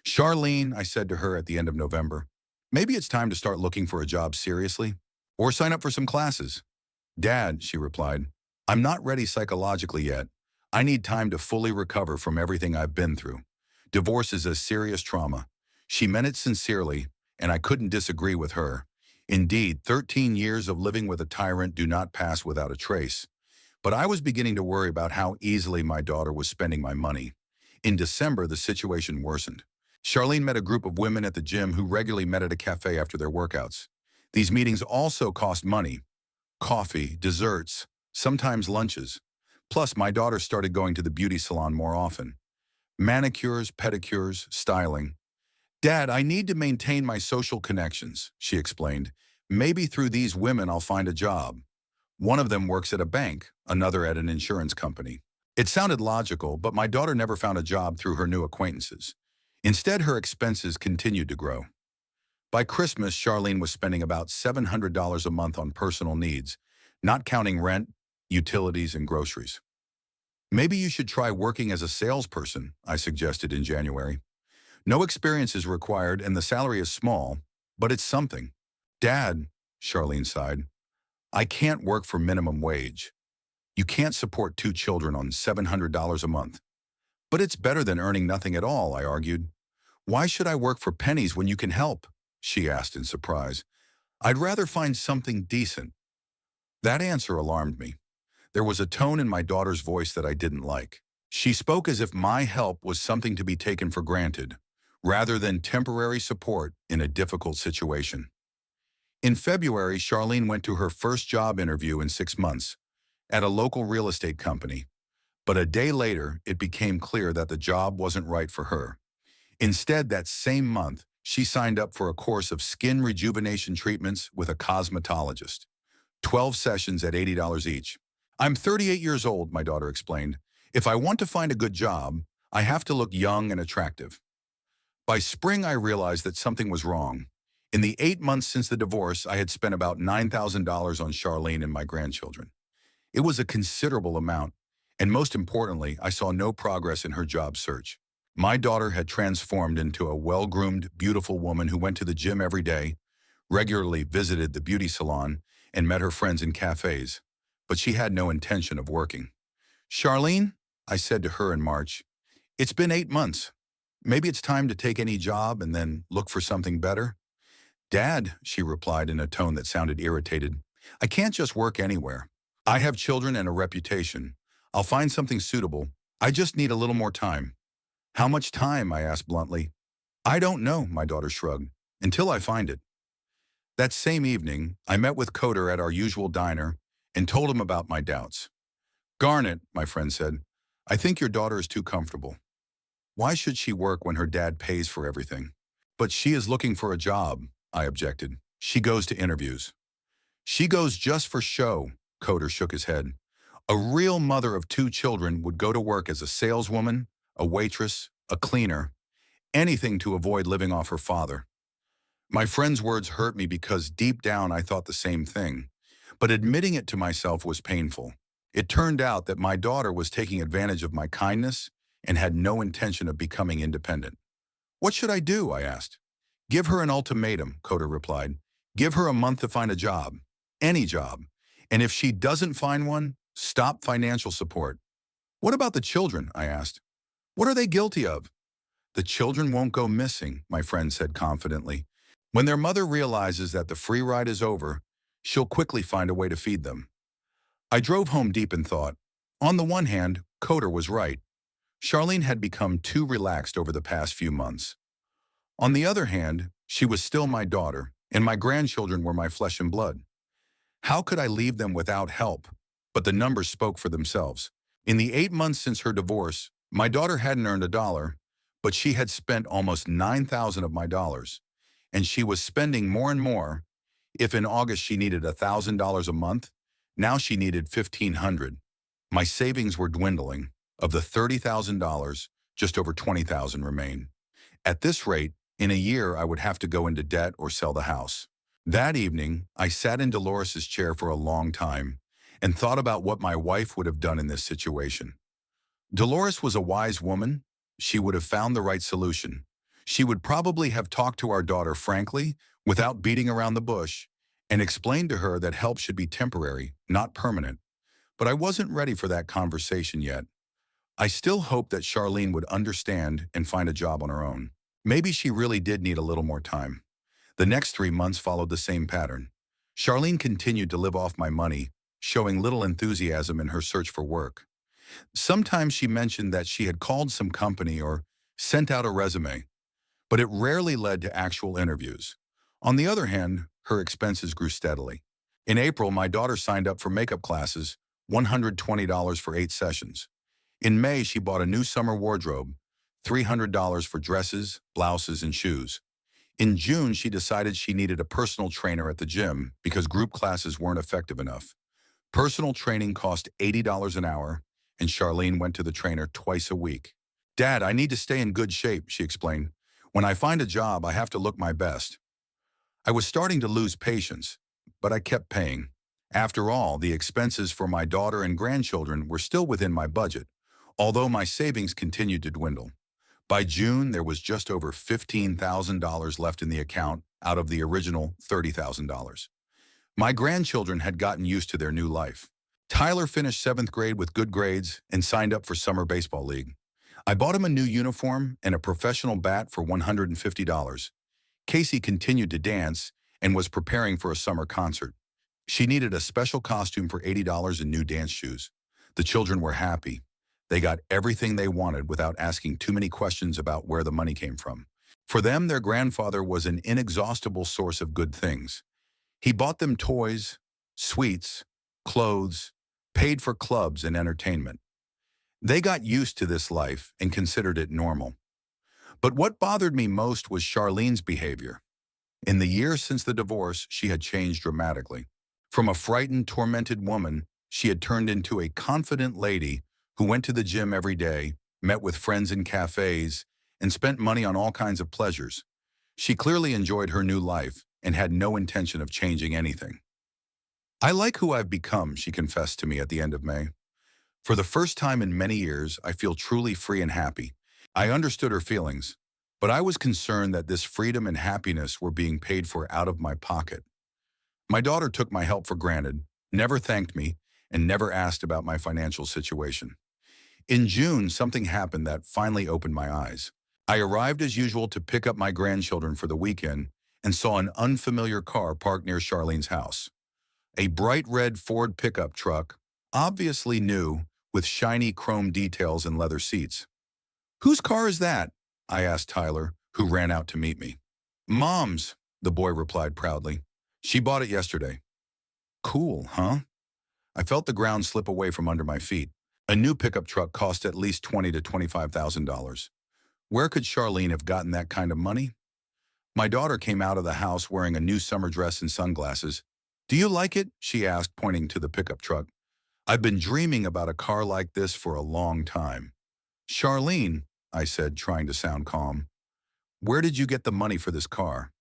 "Charlene," I said to her at the end of November, "maybe it's time to start looking for a job seriously, or sign up for some classes." "Dad," she replied, "I'm not ready psychologically yet. I need time to fully recover from everything I've been through. Divorce is a serious trauma." She meant it sincerely, and I couldn't disagree with her. Indeed, 13 years of living with a tyrant do not pass without a trace. But I was beginning to worry about how easily my daughter was spending my money. In December, the situation worsened. Charlene met a group of women at the gym who regularly met at a cafe after their workouts. These meetings also cost money: coffee, desserts, sometimes lunches. Plus, my daughter started going to the beauty salon more often. Manicures, pedicures, styling. Dad, I need to maintain my social connections, she explained. Maybe through these women I'll find a job. One of them works at a bank, another at an insurance company. It sounded logical, but my daughter never found a job through her new acquaintances. Instead, her expenses continued to grow. By Christmas, Charlene was spending about $700 a month on personal needs, not counting rent, utilities, and groceries. Maybe you should try working as a salesperson, I suggested in January. No experience is required and the salary is small, but it's something. Dad, Charlene sighed, I can't work for minimum wage. You can't support two children on $700 a month. But it's better than earning nothing at all, I argued. Why should I work for pennies when you can help? She asked in surprise. I'd rather find something decent. That answer alarmed me. There was a tone in my daughter's voice that I didn't like. She spoke as if my help was something to be taken for granted, rather than temporary support in a difficult situation. In February, Charlene went to her first job interview in 6 months, at a local real estate company. But a day later, it became clear that the job wasn't right for her. Instead, that same month, she signed up for a course of skin rejuvenation treatments with a cosmetologist. 12 sessions at $80 each. I'm 38 years old, my daughter explained. If I want to find a good job, I have to look young and attractive. By spring, I realized that something was wrong. In the 8 months since the divorce, I had spent about $9,000 on Charlene and my grandchildren. It was a considerable amount, and most importantly, I saw no progress in her job search. My daughter had transformed into a well-groomed, beautiful woman who went to the gym every day, regularly visited the beauty salon, and met her friends in cafes. But she had no intention of working. Charlene, I said to her in March, it's been 8 months. Maybe it's time to take any job and then look for something better. Dad, she replied in a tone that sounded irritated, I can't just work anywhere. I have children and a reputation. I'll find something suitable. I just need a little more time. How much time? I asked bluntly. I don't know, my daughter shrugged, until I find it. That same evening, I met with Coder at our usual diner and told him about my doubts. Garnet, my friend said, I think your daughter is too comfortable. Why should she work when her dad pays for everything? But she is looking for a job, I objected. She goes to interviews. She goes just for show, Coder shook his head. A real mother of two children would go to work as a saleswoman, a waitress, a cleaner, anything to avoid living off her father. My friend's words hurt me because deep down I thought the same thing, but admitting it to myself was painful. It turned out that my daughter was taking advantage of my kindness and had no intention of becoming independent. What should I do? I asked. Give her an ultimatum, Coder replied. Give her a month to find a job, any job. And if she doesn't find one, stop financial support. What about the children? I asked. What are they guilty of? The children won't go missing, my friend said confidently. When their mother realizes that the free ride is over, she'll quickly find a way to feed them. I drove home deep in thought. On the one hand, Coder was right. Charlene had become too relaxed over the past few months. On the other hand, she was still my daughter, and my grandchildren were my flesh and blood. How could I leave them without help? But the numbers spoke for themselves. In the 8 months since her divorce, my daughter hadn't earned a dollar, but she had spent almost $9,000 of my dollars, and she was spending more and more. If in August she needed $1,000 a month, now she needed $1,500. My savings were dwindling. Of the $30,000, just over $20,000 remained. At this rate, in a year I would have to go into debt or sell the house. That evening, I sat in Dolores's chair for a long time and thought about what my wife would have done in this situation. Dolores was a wise woman. She would have found the right solution. She would probably have talked to our daughter frankly, without beating around the bush, and explained to her that help should be temporary, not permanent. But I wasn't ready for that conversation yet. I still hoped that Charlene would understand and find a job on her own. Maybe she really did need a little more time. The next 3 months followed the same pattern. Charlene continued to live off my money, showing little enthusiasm in her search for work. Sometimes she mentioned that she had called some company or sent out a resume, but it rarely led to actual interviews. On the other hand, her expenses grew steadily. In April, my daughter signed up for makeup classes, $120 for 8 sessions. In May, she bought a new summer wardrobe, $300 for dresses, blouses, and shoes. In June, she decided she needed a personal trainer at the gym because group classes weren't effective enough. Personal training cost $80 an hour, and Charlene went to the trainer twice a week. Dad, I need to stay in good shape, she explained. When I find a job, I have to look my best. I was starting to lose patience, but I kept paying. After all, the expenses for my daughter and grandchildren were still within my budget, although my savings continued to dwindle. By June, there was just over $15,000 left in the account out of the original $30,000. My grandchildren had gotten used to their new life. Tyler finished 7th grade with good grades and signed up for summer baseball league. I bought him a new uniform and a professional bat for $150. Casey continued to dance and was preparing for a summer concert. She needed a special costume for $80 and new dance shoes. The children were happy. They got everything they wanted without asking too many questions about where the money came from. For them, their grandfather was an inexhaustible source of good things. He bought them toys, sweets, clothes, paid for clubs and entertainment. They got used to this life and considered it normal. But what bothered me most was Charlene's behavior. In the years since the divorce, she had changed dramatically. From a frightened, tormented woman, she had turned into a confident lady who went to the gym every day, met with friends in cafes, and spent money on all kinds of pleasures. She clearly enjoyed her new life and had no intention of changing anything. I like who I've become, she confessed to me at the end of May. For the first time in many years, I feel truly free and happy. I understood her feelings, but I was concerned that this freedom and happiness were being paid for out of my pocket. My daughter took my help for granted, never thanked me, and never asked about my financial situation. In June, something happened that finally opened my eyes. I arrived as usual to pick up my grandchildren for the weekend and saw an unfamiliar car parked near Charlene's house. A bright red Ford pickup truck, obviously new, with shiny chrome details and leather seats. "Whose car is that?" I asked Tyler, who ran out to meet me. "Mom's," the boy replied proudly. "She bought it yesterday." "Cool, huh?" I felt the ground slip away from under my feet. A new pickup truck cost at least $20,000 to $25,000. Where could Charlene have gotten that kind of money? My daughter came out of the house wearing a new summer dress and sunglasses. "Do you like it?" she asked, pointing to the pickup truck. "I've been dreaming about a car like this for a long time." "Charlene," I said, trying to sound calm, "where did you get the money for this car?"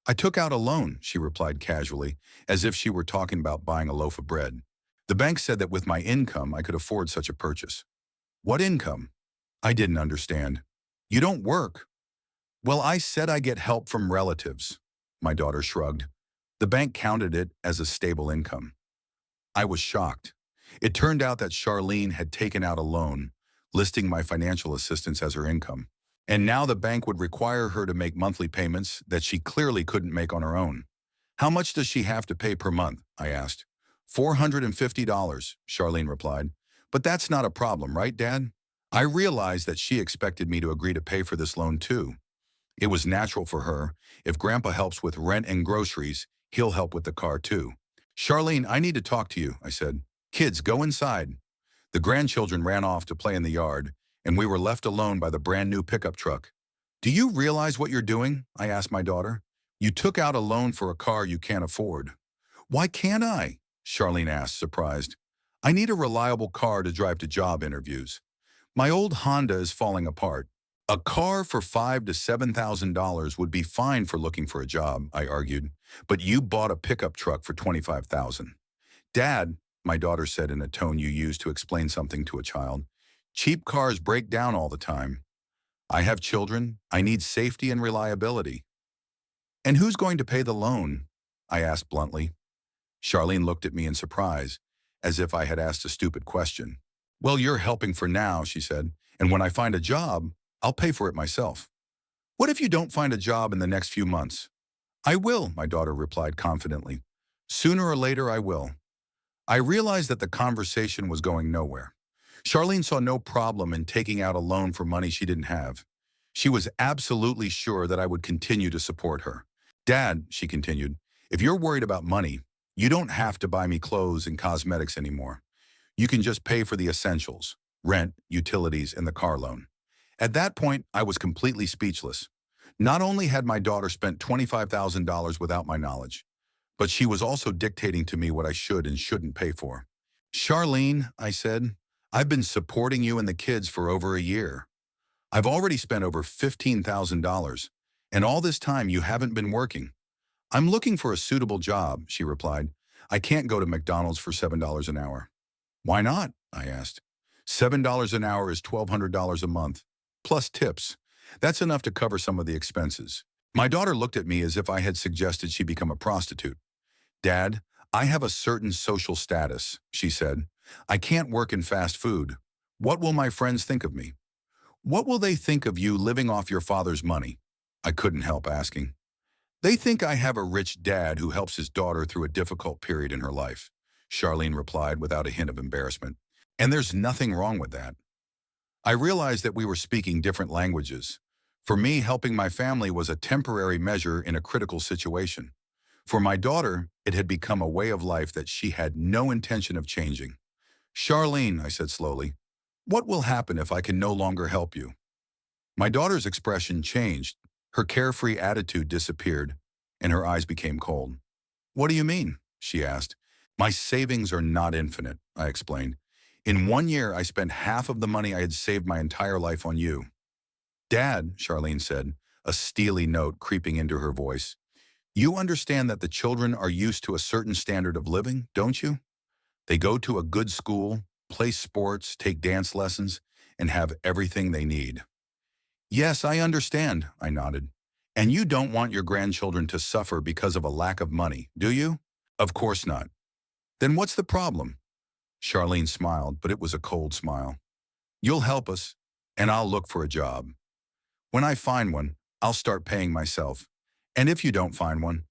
"I took out a loan," she replied casually, as if she were talking about buying a loaf of bread. "The bank said that with my income, I could afford such a purchase." "What income?" I didn't understand. "You don't work." "Well, I said I get help from relatives." My daughter shrugged. "The bank counted it as a stable income." I was shocked. It turned out that Charlene had taken out a loan, listing my financial assistance as her income. And now the bank would require her to make monthly payments that she clearly couldn't make on her own. "How much does she have to pay per month?" I asked. $450, Charlene replied. "But that's not a problem, right, Dad?" I realized that she expected me to agree to pay for this loan too. It was natural for her. If Grandpa helps with rent and groceries, he'll help with the car too. "Charlene, I need to talk to you," I said. "Kids, go inside." The grandchildren ran off to play in the yard, and we were left alone by the brand new pickup truck. "Do you realize what you're doing?" I asked my daughter. "You took out a loan for a car you can't afford." "Why can't I?" Charlene asked, surprised. "I need a reliable car to drive to job interviews. My old Honda is falling apart." "A car for $5,000 to $7,000 would be fine for looking for a job," I argued, "but you bought a pickup truck for $25,000. "Dad," my daughter said in a tone you use to explain something to a child, "cheap cars break down all the time. I have children. I need safety and reliability." "And who's going to pay the loan?" I asked bluntly. Charlene looked at me in surprise, as if I had asked a stupid question. "Well, you're helping for now," she said, "and when I find a job, I'll pay for it myself." "What if you don't find a job in the next few months?" "I will," my daughter replied confidently. "Sooner or later, I will." I realized that the conversation was going nowhere. Charlene saw no problem in taking out a loan for money she didn't have. She was absolutely sure that I would continue to support her. "Dad," she continued, "if you're worried about money, you don't have to buy me clothes and cosmetics anymore. You can just pay for the essentials, rent, utilities, and the car loan. At that point, I was completely speechless. Not only had my daughter spent $25,000 without my knowledge, but she was also dictating to me what I should and shouldn't pay for. Charlene, I said, I've been supporting you and the kids for over a year. I've already spent over $15,000, and all this time you haven't been working. I'm looking for a suitable job, she replied. I can't go to McDonald's for $7 an hour. Why not? I asked. $7 an hour is $1,200 a month, plus tips. That's enough to cover some of the expenses. My daughter looked at me as if I had suggested she become a prostitute. Dad, I have a certain social status, she said. I can't work in fast food. What will my friends think of me? What will they think of you living off your father's money? I couldn't help asking. They think I have a rich dad who helps his daughter through a difficult period in her life, Charlene replied without a hint of embarrassment. And there's nothing wrong with that. I realized that we were speaking different languages. For me, helping my family was a temporary measure in a critical situation. For my daughter, it had become a way of life that she had no intention of changing. Charlene, I said slowly, what will happen if I can no longer help you? My daughter's expression changed. Her carefree attitude disappeared, and her eyes became cold. What do you mean? She asked. My savings are not infinite, I explained. In 1 year, I spent half of the money I had saved my entire life on you. Dad, Charlene said, a steely note creeping into her voice, you understand that the children are used to a certain standard of living, don't you? They go to a good school, play sports, take dance lessons, and have everything they need. Yes, I understand, I nodded. And you don't want your grandchildren to suffer because of a lack of money, do you? Of course not. Then what's the problem? Charlene smiled, but it was a cold smile. You'll help us, and I'll look for a job. When I find one, I'll start paying myself. And if you don't find one?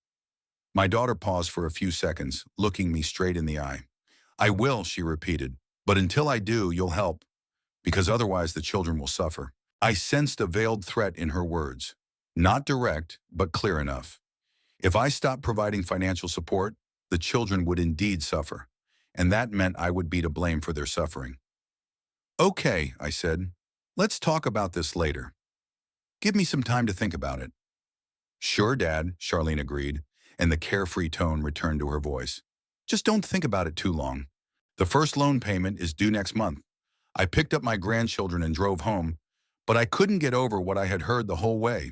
My daughter paused for a few seconds, looking me straight in the eye. I will, she repeated, but until I do, you'll help, because otherwise the children will suffer. I sensed a veiled threat in her words. Not direct, but clear enough. If I stopped providing financial support, the children would indeed suffer, and that meant I would be to blame for their suffering. Okay, I said, let's talk about this later. Give me some time to think about it. Sure, Dad, Charlene agreed, and the carefree tone returned to her voice. Just don't think about it too long. The first loan payment is due next month. I picked up my grandchildren and drove home, but I couldn't get over what I had heard the whole way.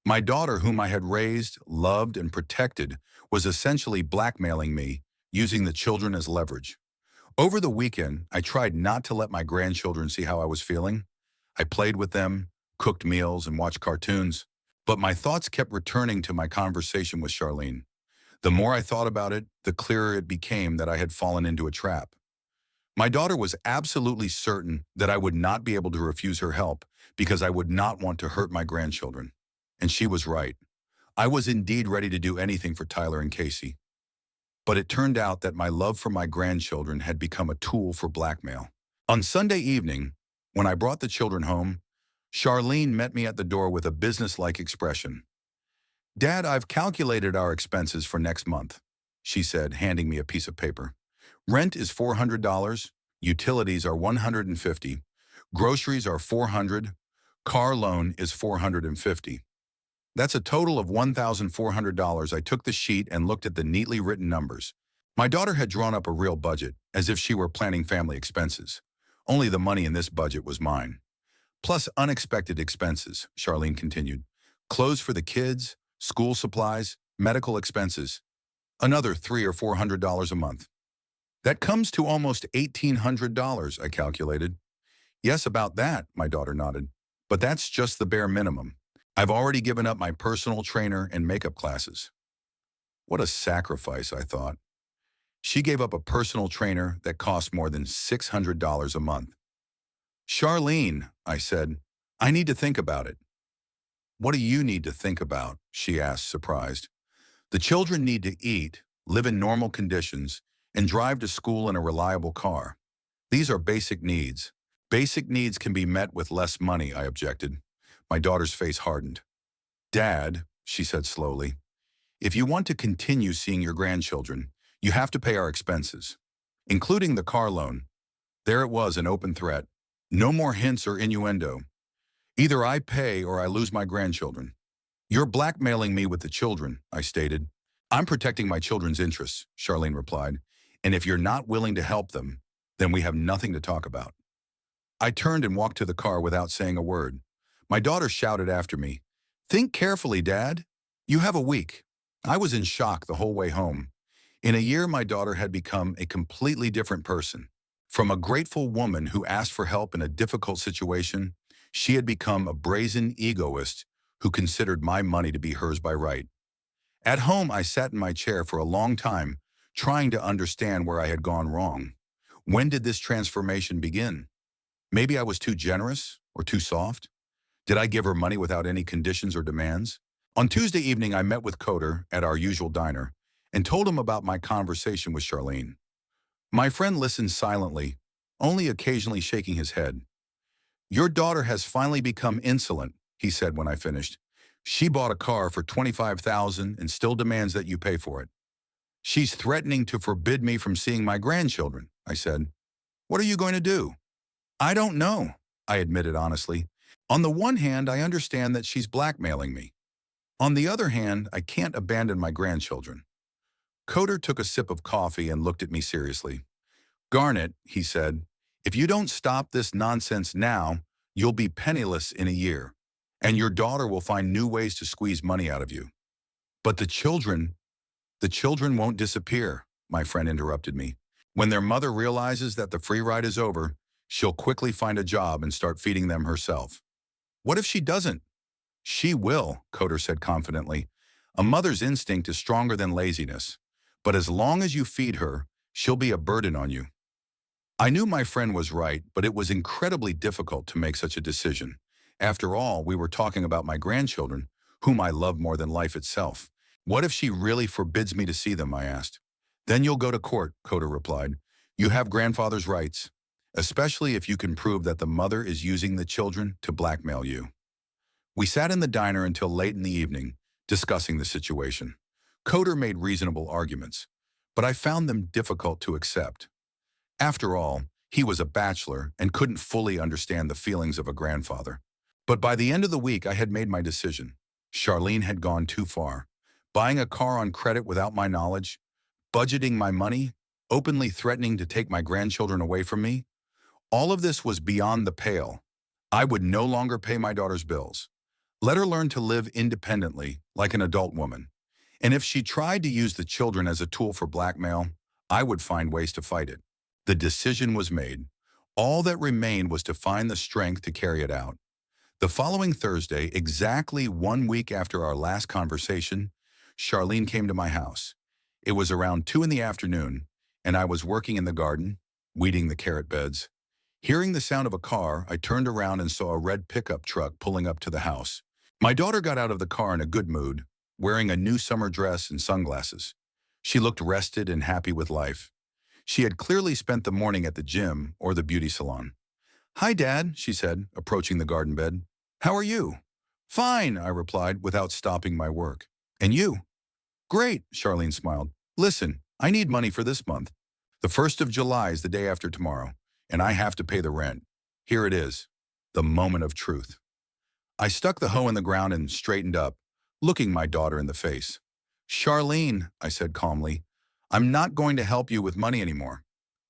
My daughter, whom I had raised, loved, and protected, was essentially blackmailing me, using the children as leverage. Over the weekend, I tried not to let my grandchildren see how I was feeling. I played with them, cooked meals, and watched cartoons. But my thoughts kept returning to my conversation with Charlene. The more I thought about it, the clearer it became that I had fallen into a trap. My daughter was absolutely certain that I would not be able to refuse her help because I would not want to hurt my grandchildren. And she was right. I was indeed ready to do anything for Tyler and Casey. But it turned out that my love for my grandchildren had become a tool for blackmail. On Sunday evening, when I brought the children home, Charlene met me at the door with a businesslike expression. Dad, I've calculated our expenses for next month, she said, handing me a piece of paper. Rent is $400, utilities are $150, groceries are $400, car loan is $450. That's a total of $1,400. I took the sheet and looked at the neatly written numbers. My daughter had drawn up a real budget, as if she were planning family expenses. Only the money in this budget was mine. Plus unexpected expenses, Charlene continued. Clothes for the kids, school supplies, medical expenses. Another $300 or $400 a month. That comes to almost $1,800, I calculated. Yes, about that, my daughter nodded. But that's just the bare minimum. I've already given up my personal trainer and makeup classes. What a sacrifice, I thought. She gave up a personal trainer that cost more than $600 a month. Charlene, I said, I need to think about it. What do you need to think about? She asked, surprised. The children need to eat, live in normal conditions, and drive to school in a reliable car. These are basic needs. Basic needs can be met with less money, I objected. My daughter's face hardened. Dad, she said slowly, if you want to continue seeing your grandchildren, you have to pay our expenses, including the car loan. There it was, an open threat. No more hints or innuendo. Either I pay or I lose my grandchildren. You're blackmailing me with the children, I stated. I'm protecting my children's interests, Charlene replied. And if you're not willing to help them, then we have nothing to talk about. I turned and walked to the car without saying a word. My daughter shouted after me, "Think carefully, Dad. You have a week." I was in shock the whole way home. In a year, my daughter had become a completely different person. From a grateful woman who asked for help in a difficult situation, she had become a brazen egoist who considered my money to be hers by right. At home, I sat in my chair for a long time, trying to understand where I had gone wrong. When did this transformation begin? Maybe I was too generous or too soft? Did I give her money without any conditions or demands? On Tuesday evening, I met with Coder at our usual diner and told him about my conversation with Charlene. My friend listened silently, only occasionally shaking his head. "Your daughter has finally become insolent," he said when I finished. "She bought a car for $25,000 and still demands that you pay for it. She's threatening to forbid me from seeing my grandchildren," I said. "What are you going to do?" "I don't know," I admitted honestly. "On the one hand, I understand that she's blackmailing me. On the other hand, I can't abandon my grandchildren." Coder took a sip of coffee and looked at me seriously. "Garnet," he said, "if you don't stop this nonsense now, you'll be penniless in a year, and your daughter will find new ways to squeeze money out of you." "But the children won't disappear," my friend interrupted me. "When their mother realizes that the free ride is over, she'll quickly find a job and start feeding them herself." "What if she doesn't?" "She will," Coder said confidently. "A mother's instinct is stronger than laziness. But as long as you feed her, she'll be a burden on you." I knew my friend was right, but it was incredibly difficult to make such a decision. After all, we were talking about my grandchildren, whom I love more than life itself. "What if she really forbids me to see them?" I asked. "Then you'll go to court," Coder replied. "You have grandfather's rights, especially if you can prove that the mother is using the children to blackmail you." We sat in the diner until late in the evening, discussing the situation. Coder made reasonable arguments, but I found them difficult to accept. After all, he was a bachelor and couldn't fully understand the feelings of a grandfather. But by the end of the week, I had made my decision. Charlene had gone too far. Buying a car on credit without my knowledge, budgeting my money, openly threatening to take my grandchildren away from me, all of this was beyond the pale. I would no longer pay my daughter's bills. Let her learn to live independently, like an adult woman. And if she tried to use the children as a tool for blackmail, I would find ways to fight it. The decision was made. All that remained was to find the strength to carry it out. The following Thursday, exactly 1 week after our last conversation, Charlene came to my house. It was around 2 in the afternoon, and I was working in the garden, weeding the carrot beds. Hearing the sound of a car, I turned around and saw a red pickup truck pulling up to the house. My daughter got out of the car in a good mood, wearing a new summer dress and sunglasses. She looked rested and happy with life. She had clearly spent the morning at the gym or the beauty salon. "Hi, Dad," she said, approaching the garden bed. "How are you?" "Fine," I replied without stopping my work. "And you?" "Great," Charlene smiled. "Listen, I need money for this month. The 1st of July is the day after tomorrow, and I have to pay the rent. Here it is, the moment of truth." I stuck the hoe in the ground and straightened up, looking my daughter in the face. "Charlene," I said calmly, "I'm not going to help you with money anymore."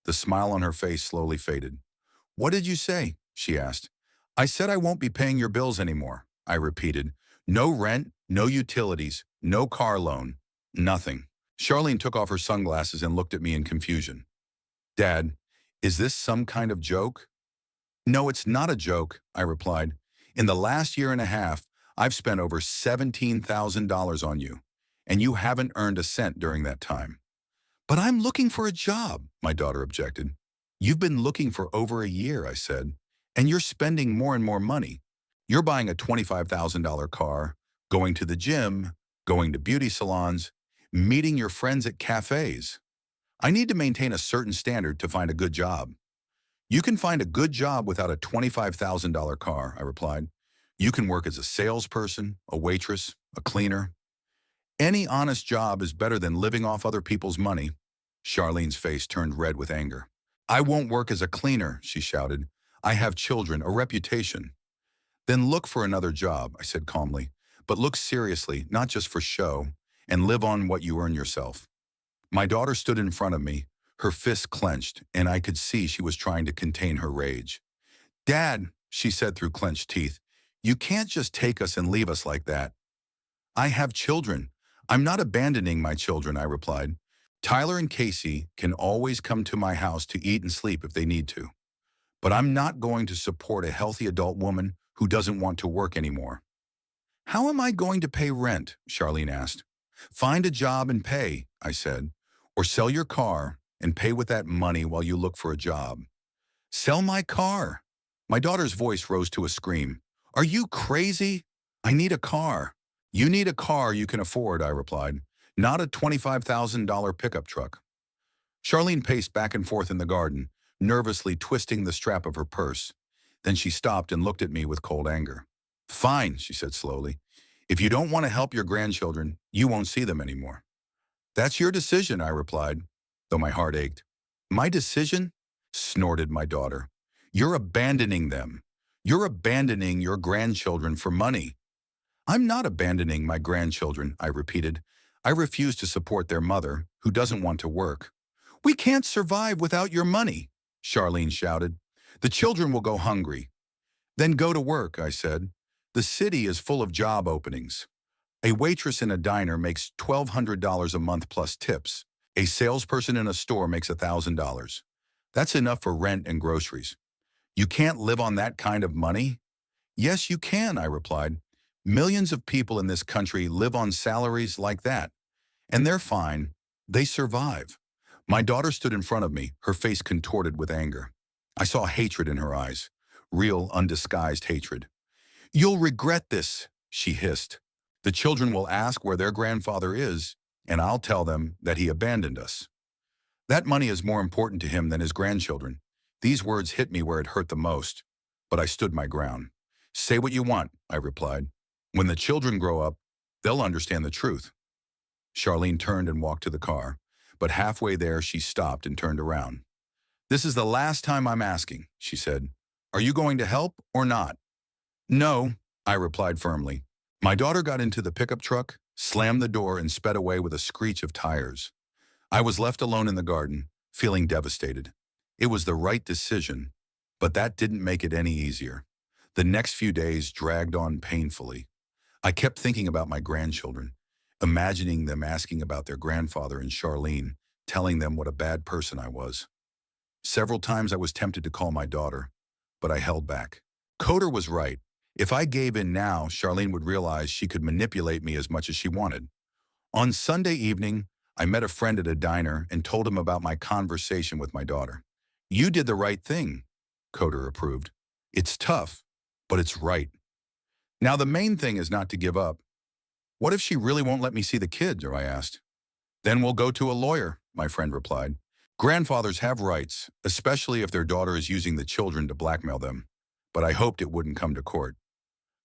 The smile on her face slowly faded. "What did you say?" she asked. "I said I won't be paying your bills anymore," I repeated. "No rent, no utilities, no car loan, nothing." Charlene took off her sunglasses and looked at me in confusion. "Dad, is this some kind of joke?" "No, it's not a joke," I replied. "In the last year and a half, I've spent over $17,000 on you, and you haven't earned a cent during that time." "But I'm looking for a job," my daughter objected. "You've been looking for over a year," I said, "and you're spending more and more money. You're buying a $25,000 car, going to the gym, going to beauty salons, meeting your friends at cafes. I need to maintain a certain standard to find a good job." "You can find a good job without a $25,000 car," I replied. "You can work as a salesperson, a waitress, a cleaner. Any honest job is better than living off other people's money." Charlene's face turned red with anger. "I won't work as a cleaner," she shouted. "I have children, a reputation." Then look for another job, I said calmly. But look seriously, not just for show, and live on what you earn yourself. My daughter stood in front of me, her fists clenched, and I could see she was trying to contain her rage. Dad, she said through clenched teeth, you can't just take us and leave us like that. I have children. I'm not abandoning my children, I replied. Tyler and Casey can always come to my house to eat and sleep if they need to. But I'm not going to support a healthy adult woman who doesn't want to work anymore. How am I going to pay rent? Charlene asked. Find a job and pay, I said. Or sell your car and pay with that money while you look for a job. Sell my car. My daughter's voice rose to a scream. Are you crazy? I need a car. You need a car you can afford, I replied, not a $25,000 pickup truck. Charlene paced back and forth in the garden, nervously twisting the strap of her purse. Then she stopped and looked at me with cold anger. Fine, she said slowly. If you don't want to help your grandchildren, you won't see them anymore. That's your decision, I replied, though my heart ached. My decision? Snorted my daughter. You're abandoning them. You're abandoning your grandchildren for money. I'm not abandoning my grandchildren, I repeated. I refuse to support their mother, who doesn't want to work. We can't survive without your money, Charlene shouted. The children will go hungry. Then go to work, I said. The city is full of job openings. A waitress in a diner makes $1,200 a month plus tips. A salesperson in a store makes $1,000. That's enough for rent and groceries. You can't live on that kind of money? Yes, you can, I replied. Millions of people in this country live on salaries like that. And they're fine. They survive. My daughter stood in front of me, her face contorted with anger. I saw hatred in her eyes, real, undisguised hatred. You'll regret this, she hissed. The children will ask where their grandfather is, and I'll tell them that he abandoned us. That money is more important to him than his grandchildren. These words hit me where it hurt the most, but I stood my ground. Say what you want, I replied. When the children grow up, they'll understand the truth. Charlene turned and walked to the car, but halfway there she stopped and turned around. This is the last time I'm asking, she said. Are you going to help or not? No, I replied firmly. My daughter got into the pickup truck, slammed the door, and sped away with a screech of tires. I was left alone in the garden, feeling devastated. It was the right decision, but that didn't make it any easier. The next few days dragged on painfully. I kept thinking about my grandchildren, imagining them asking about their grandfather and Charlene, telling them what a bad person I was. Several times I was tempted to call my daughter, but I held back. Coder was right. If I gave in now, Charlene would realize she could manipulate me as much as she wanted. On Sunday evening, I met a friend at a diner and told him about my conversation with my daughter. You did the right thing, Coder approved. It's tough, but it's right. Now the main thing is not to give up. What if she really won't let me see the kids, or I asked. Then we'll go to a lawyer, my friend replied. Grandfathers have rights, especially if their daughter is using the children to blackmail them. But I hoped it wouldn't come to court.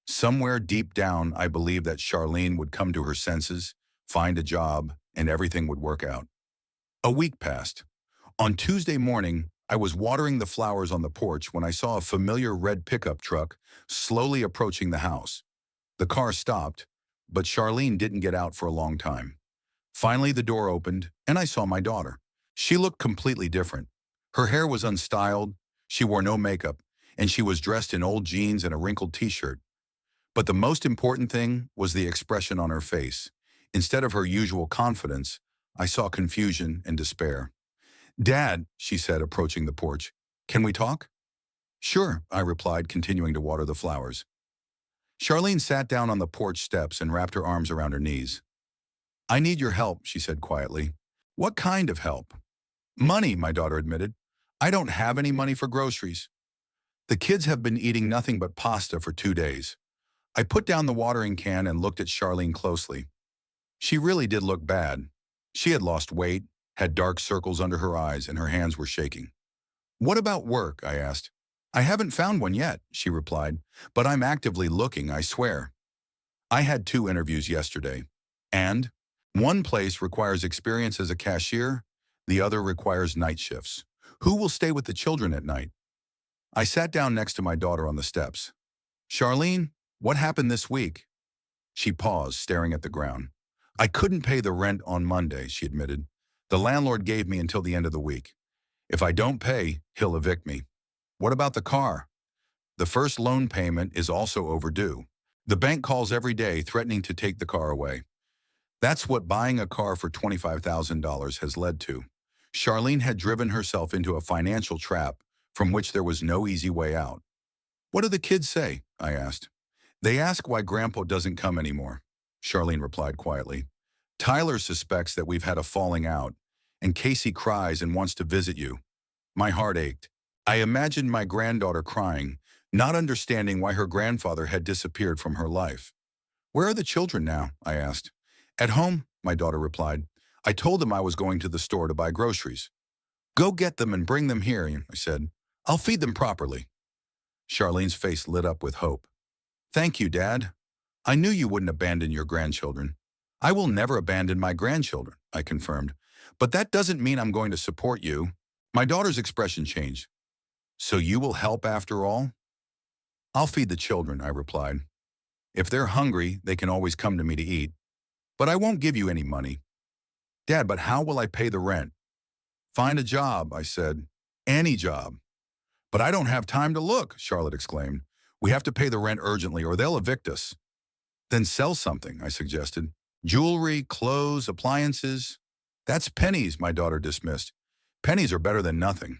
Somewhere deep down, I believed that Charlene would come to her senses, find a job, and everything would work out. A week passed. On Tuesday morning, I was watering the flowers on the porch when I saw a familiar red pickup truck slowly approaching the house. The car stopped, but Charlene didn't get out for a long time. Finally, the door opened, and I saw my daughter. She looked completely different. Her hair was unstyled, she wore no makeup, and she was dressed in old jeans and a wrinkled t-shirt. But the most important thing was the expression on her face. Instead of her usual confidence, I saw confusion and despair. Dad, she said, approaching the porch, can we talk? Sure, I replied, continuing to water the flowers. Charlene sat down on the porch steps and wrapped her arms around her knees. I need your help, she said quietly. What kind of help? Money, my daughter admitted. I don't have any money for groceries. The kids have been eating nothing but pasta for 2 days. I put down the watering can and looked at Charlene closely. She really did look bad. She had lost weight, had dark circles under her eyes, and her hands were shaking. What about work? I asked. I haven't found one yet, she replied, but I'm actively looking, I swear. I had 2 interviews yesterday, and one place requires experience as a cashier, the other requires night shifts. Who will stay with the children at night? I sat down next to my daughter on the steps. Charlene, what happened this week? She paused, staring at the ground. I couldn't pay the rent on Monday, she admitted. The landlord gave me until the end of the week. If I don't pay, he'll evict me. What about the car? The first loan payment is also overdue. The bank calls every day threatening to take the car away. That's what buying a car for $25,000 has led to. Charlene had driven herself into a financial trap from which there was no easy way out. What do the kids say? I asked. They ask why Grandpa doesn't come anymore, Charlene replied quietly. Tyler suspects that we've had a falling out, and Casey cries and wants to visit you. My heart ached. I imagined my granddaughter crying, not understanding why her grandfather had disappeared from her life. Where are the children now? I asked. At home, my daughter replied. I told them I was going to the store to buy groceries. Go get them and bring them here, I said. I'll feed them properly. Charlene's face lit up with hope. Thank you, Dad. I knew you wouldn't abandon your grandchildren. I will never abandon my grandchildren, I confirmed. But that doesn't mean I'm going to support you. My daughter's expression changed. So you will help after all? I'll feed the children, I replied. If they're hungry, they can always come to me to eat. But I won't give you any money. Dad, but how will I pay the rent? Find a job, I said. Any job. But I don't have time to look, Charlotte exclaimed. We have to pay the rent urgently or they'll evict us. Then sell something, I suggested. Jewelry, clothes, appliances. That's pennies, my daughter dismissed. Pennies are better than nothing.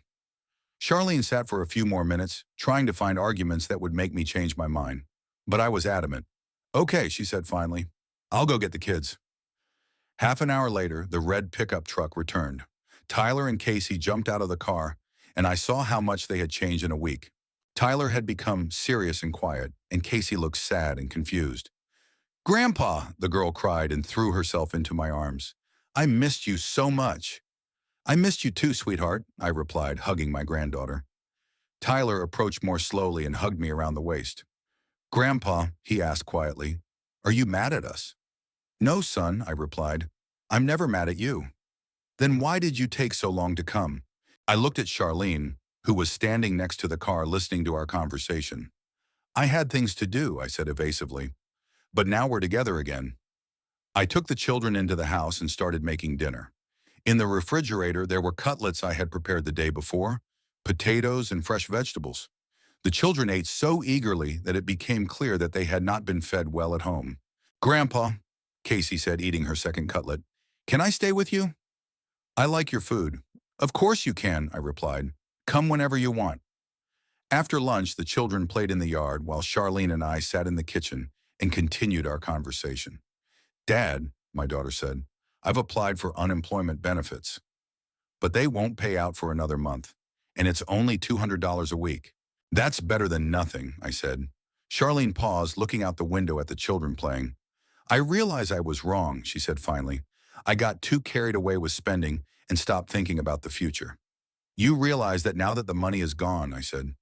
Charlene sat for a few more minutes, trying to find arguments that would make me change my mind. But I was adamant. Okay, she said finally. I'll go get the kids. Half an hour later, the red pickup truck returned. Tyler and Casey jumped out of the car, and I saw how much they had changed in a week. Tyler had become serious and quiet, and Casey looked sad and confused. Grandpa, the girl cried and threw herself into my arms. I missed you so much. I missed you too, sweetheart, I replied, hugging my granddaughter. Tyler approached more slowly and hugged me around the waist. Grandpa, he asked quietly, are you mad at us? No, son, I replied. I'm never mad at you. Then why did you take so long to come? I looked at Charlene, who was standing next to the car listening to our conversation. I had things to do, I said evasively. But now we're together again. I took the children into the house and started making dinner. In the refrigerator, there were cutlets I had prepared the day before, potatoes and fresh vegetables. The children ate so eagerly that it became clear that they had not been fed well at home. Grandpa, Casey said, eating her second cutlet, can I stay with you? I like your food. Of course you can, I replied. Come whenever you want. After lunch, the children played in the yard while Charlene and I sat in the kitchen and continued our conversation. Dad, my daughter said, I've applied for unemployment benefits. But they won't pay out for another month, and it's only $200 a week. That's better than nothing, I said. Charlene paused, looking out the window at the children playing. I realize I was wrong, she said finally. I got too carried away with spending and stopped thinking about the future. You realize that now that the money is gone, I said.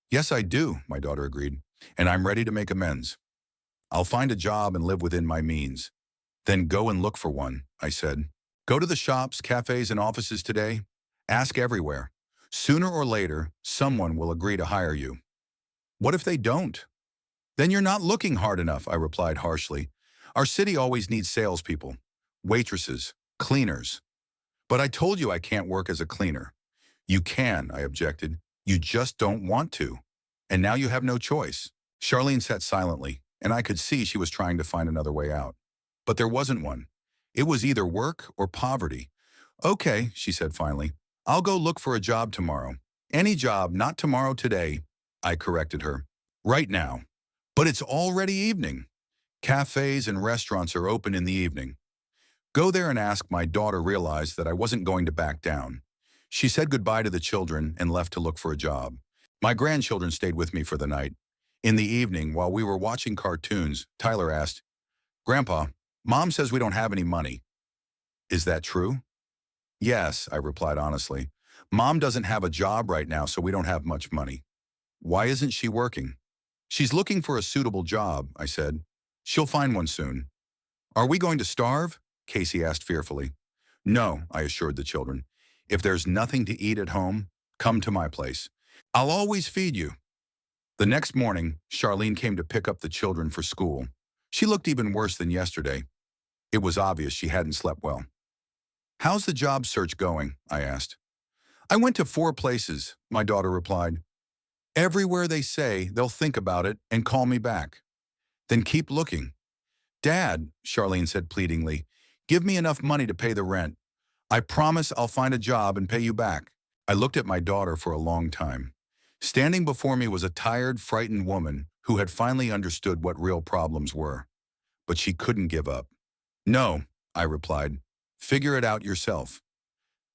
Yes, I do, my daughter agreed, and I'm ready to make amends. I'll find a job and live within my means. Then go and look for one, I said. Go to the shops, cafes, and offices today. Ask everywhere. Sooner or later, someone will agree to hire you. What if they don't? Then you're not looking hard enough, I replied harshly. Our city always needs salespeople, waitresses, cleaners. But I told you I can't work as a cleaner. You can, I objected. You just don't want to. And now you have no choice. Charlene sat silently, and I could see she was trying to find another way out. But there wasn't one. It was either work or poverty. Okay, she said finally. I'll go look for a job tomorrow. Any job, not tomorrow, today, I corrected her. Right now. But it's already evening. Cafes and restaurants are open in the evening. Go there and ask. My daughter realized that I wasn't going to back down. She said goodbye to the children and left to look for a job. My grandchildren stayed with me for the night. In the evening, while we were watching cartoons, Tyler asked, Grandpa, Mom says we don't have any money. Is that true? Yes, I replied honestly. Mom doesn't have a job right now, so we don't have much money. Why isn't she working? She's looking for a suitable job, I said. She'll find one soon. Are we going to starve? Casey asked fearfully. No, I assured the children. If there's nothing to eat at home, come to my place. I'll always feed you. The next morning, Charlene came to pick up the children for school. She looked even worse than yesterday. It was obvious she hadn't slept well. "How's the job search going?" I asked. "I went to 4 places," my daughter replied. "Everywhere they say they'll think about it and call me back." "Then keep looking." "Dad," Charlene said pleadingly, "give me enough money to pay the rent. I promise I'll find a job and pay you back." I looked at my daughter for a long time. Standing before me was a tired, frightened woman who had finally understood what real problems were. But she couldn't give up. "No," I replied. "Figure it out yourself.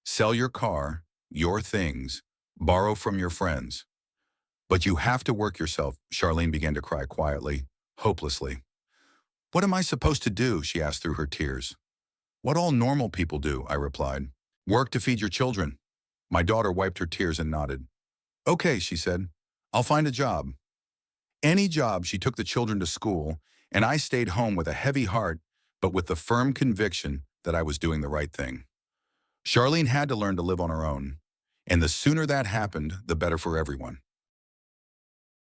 Sell your car, your things, borrow from your friends. But you have to work yourself." Charlene began to cry quietly, hopelessly. "What am I supposed to do?" she asked through her tears. "What all normal people do," I replied. "Work to feed your children." My daughter wiped her tears and nodded. "Okay," she said. "I'll find a job." Any job. She took the children to school, and I stayed home with a heavy heart, but with the firm conviction that I was doing the right thing. Charlene had to learn to live on her own, and the sooner that happened, the better for everyone.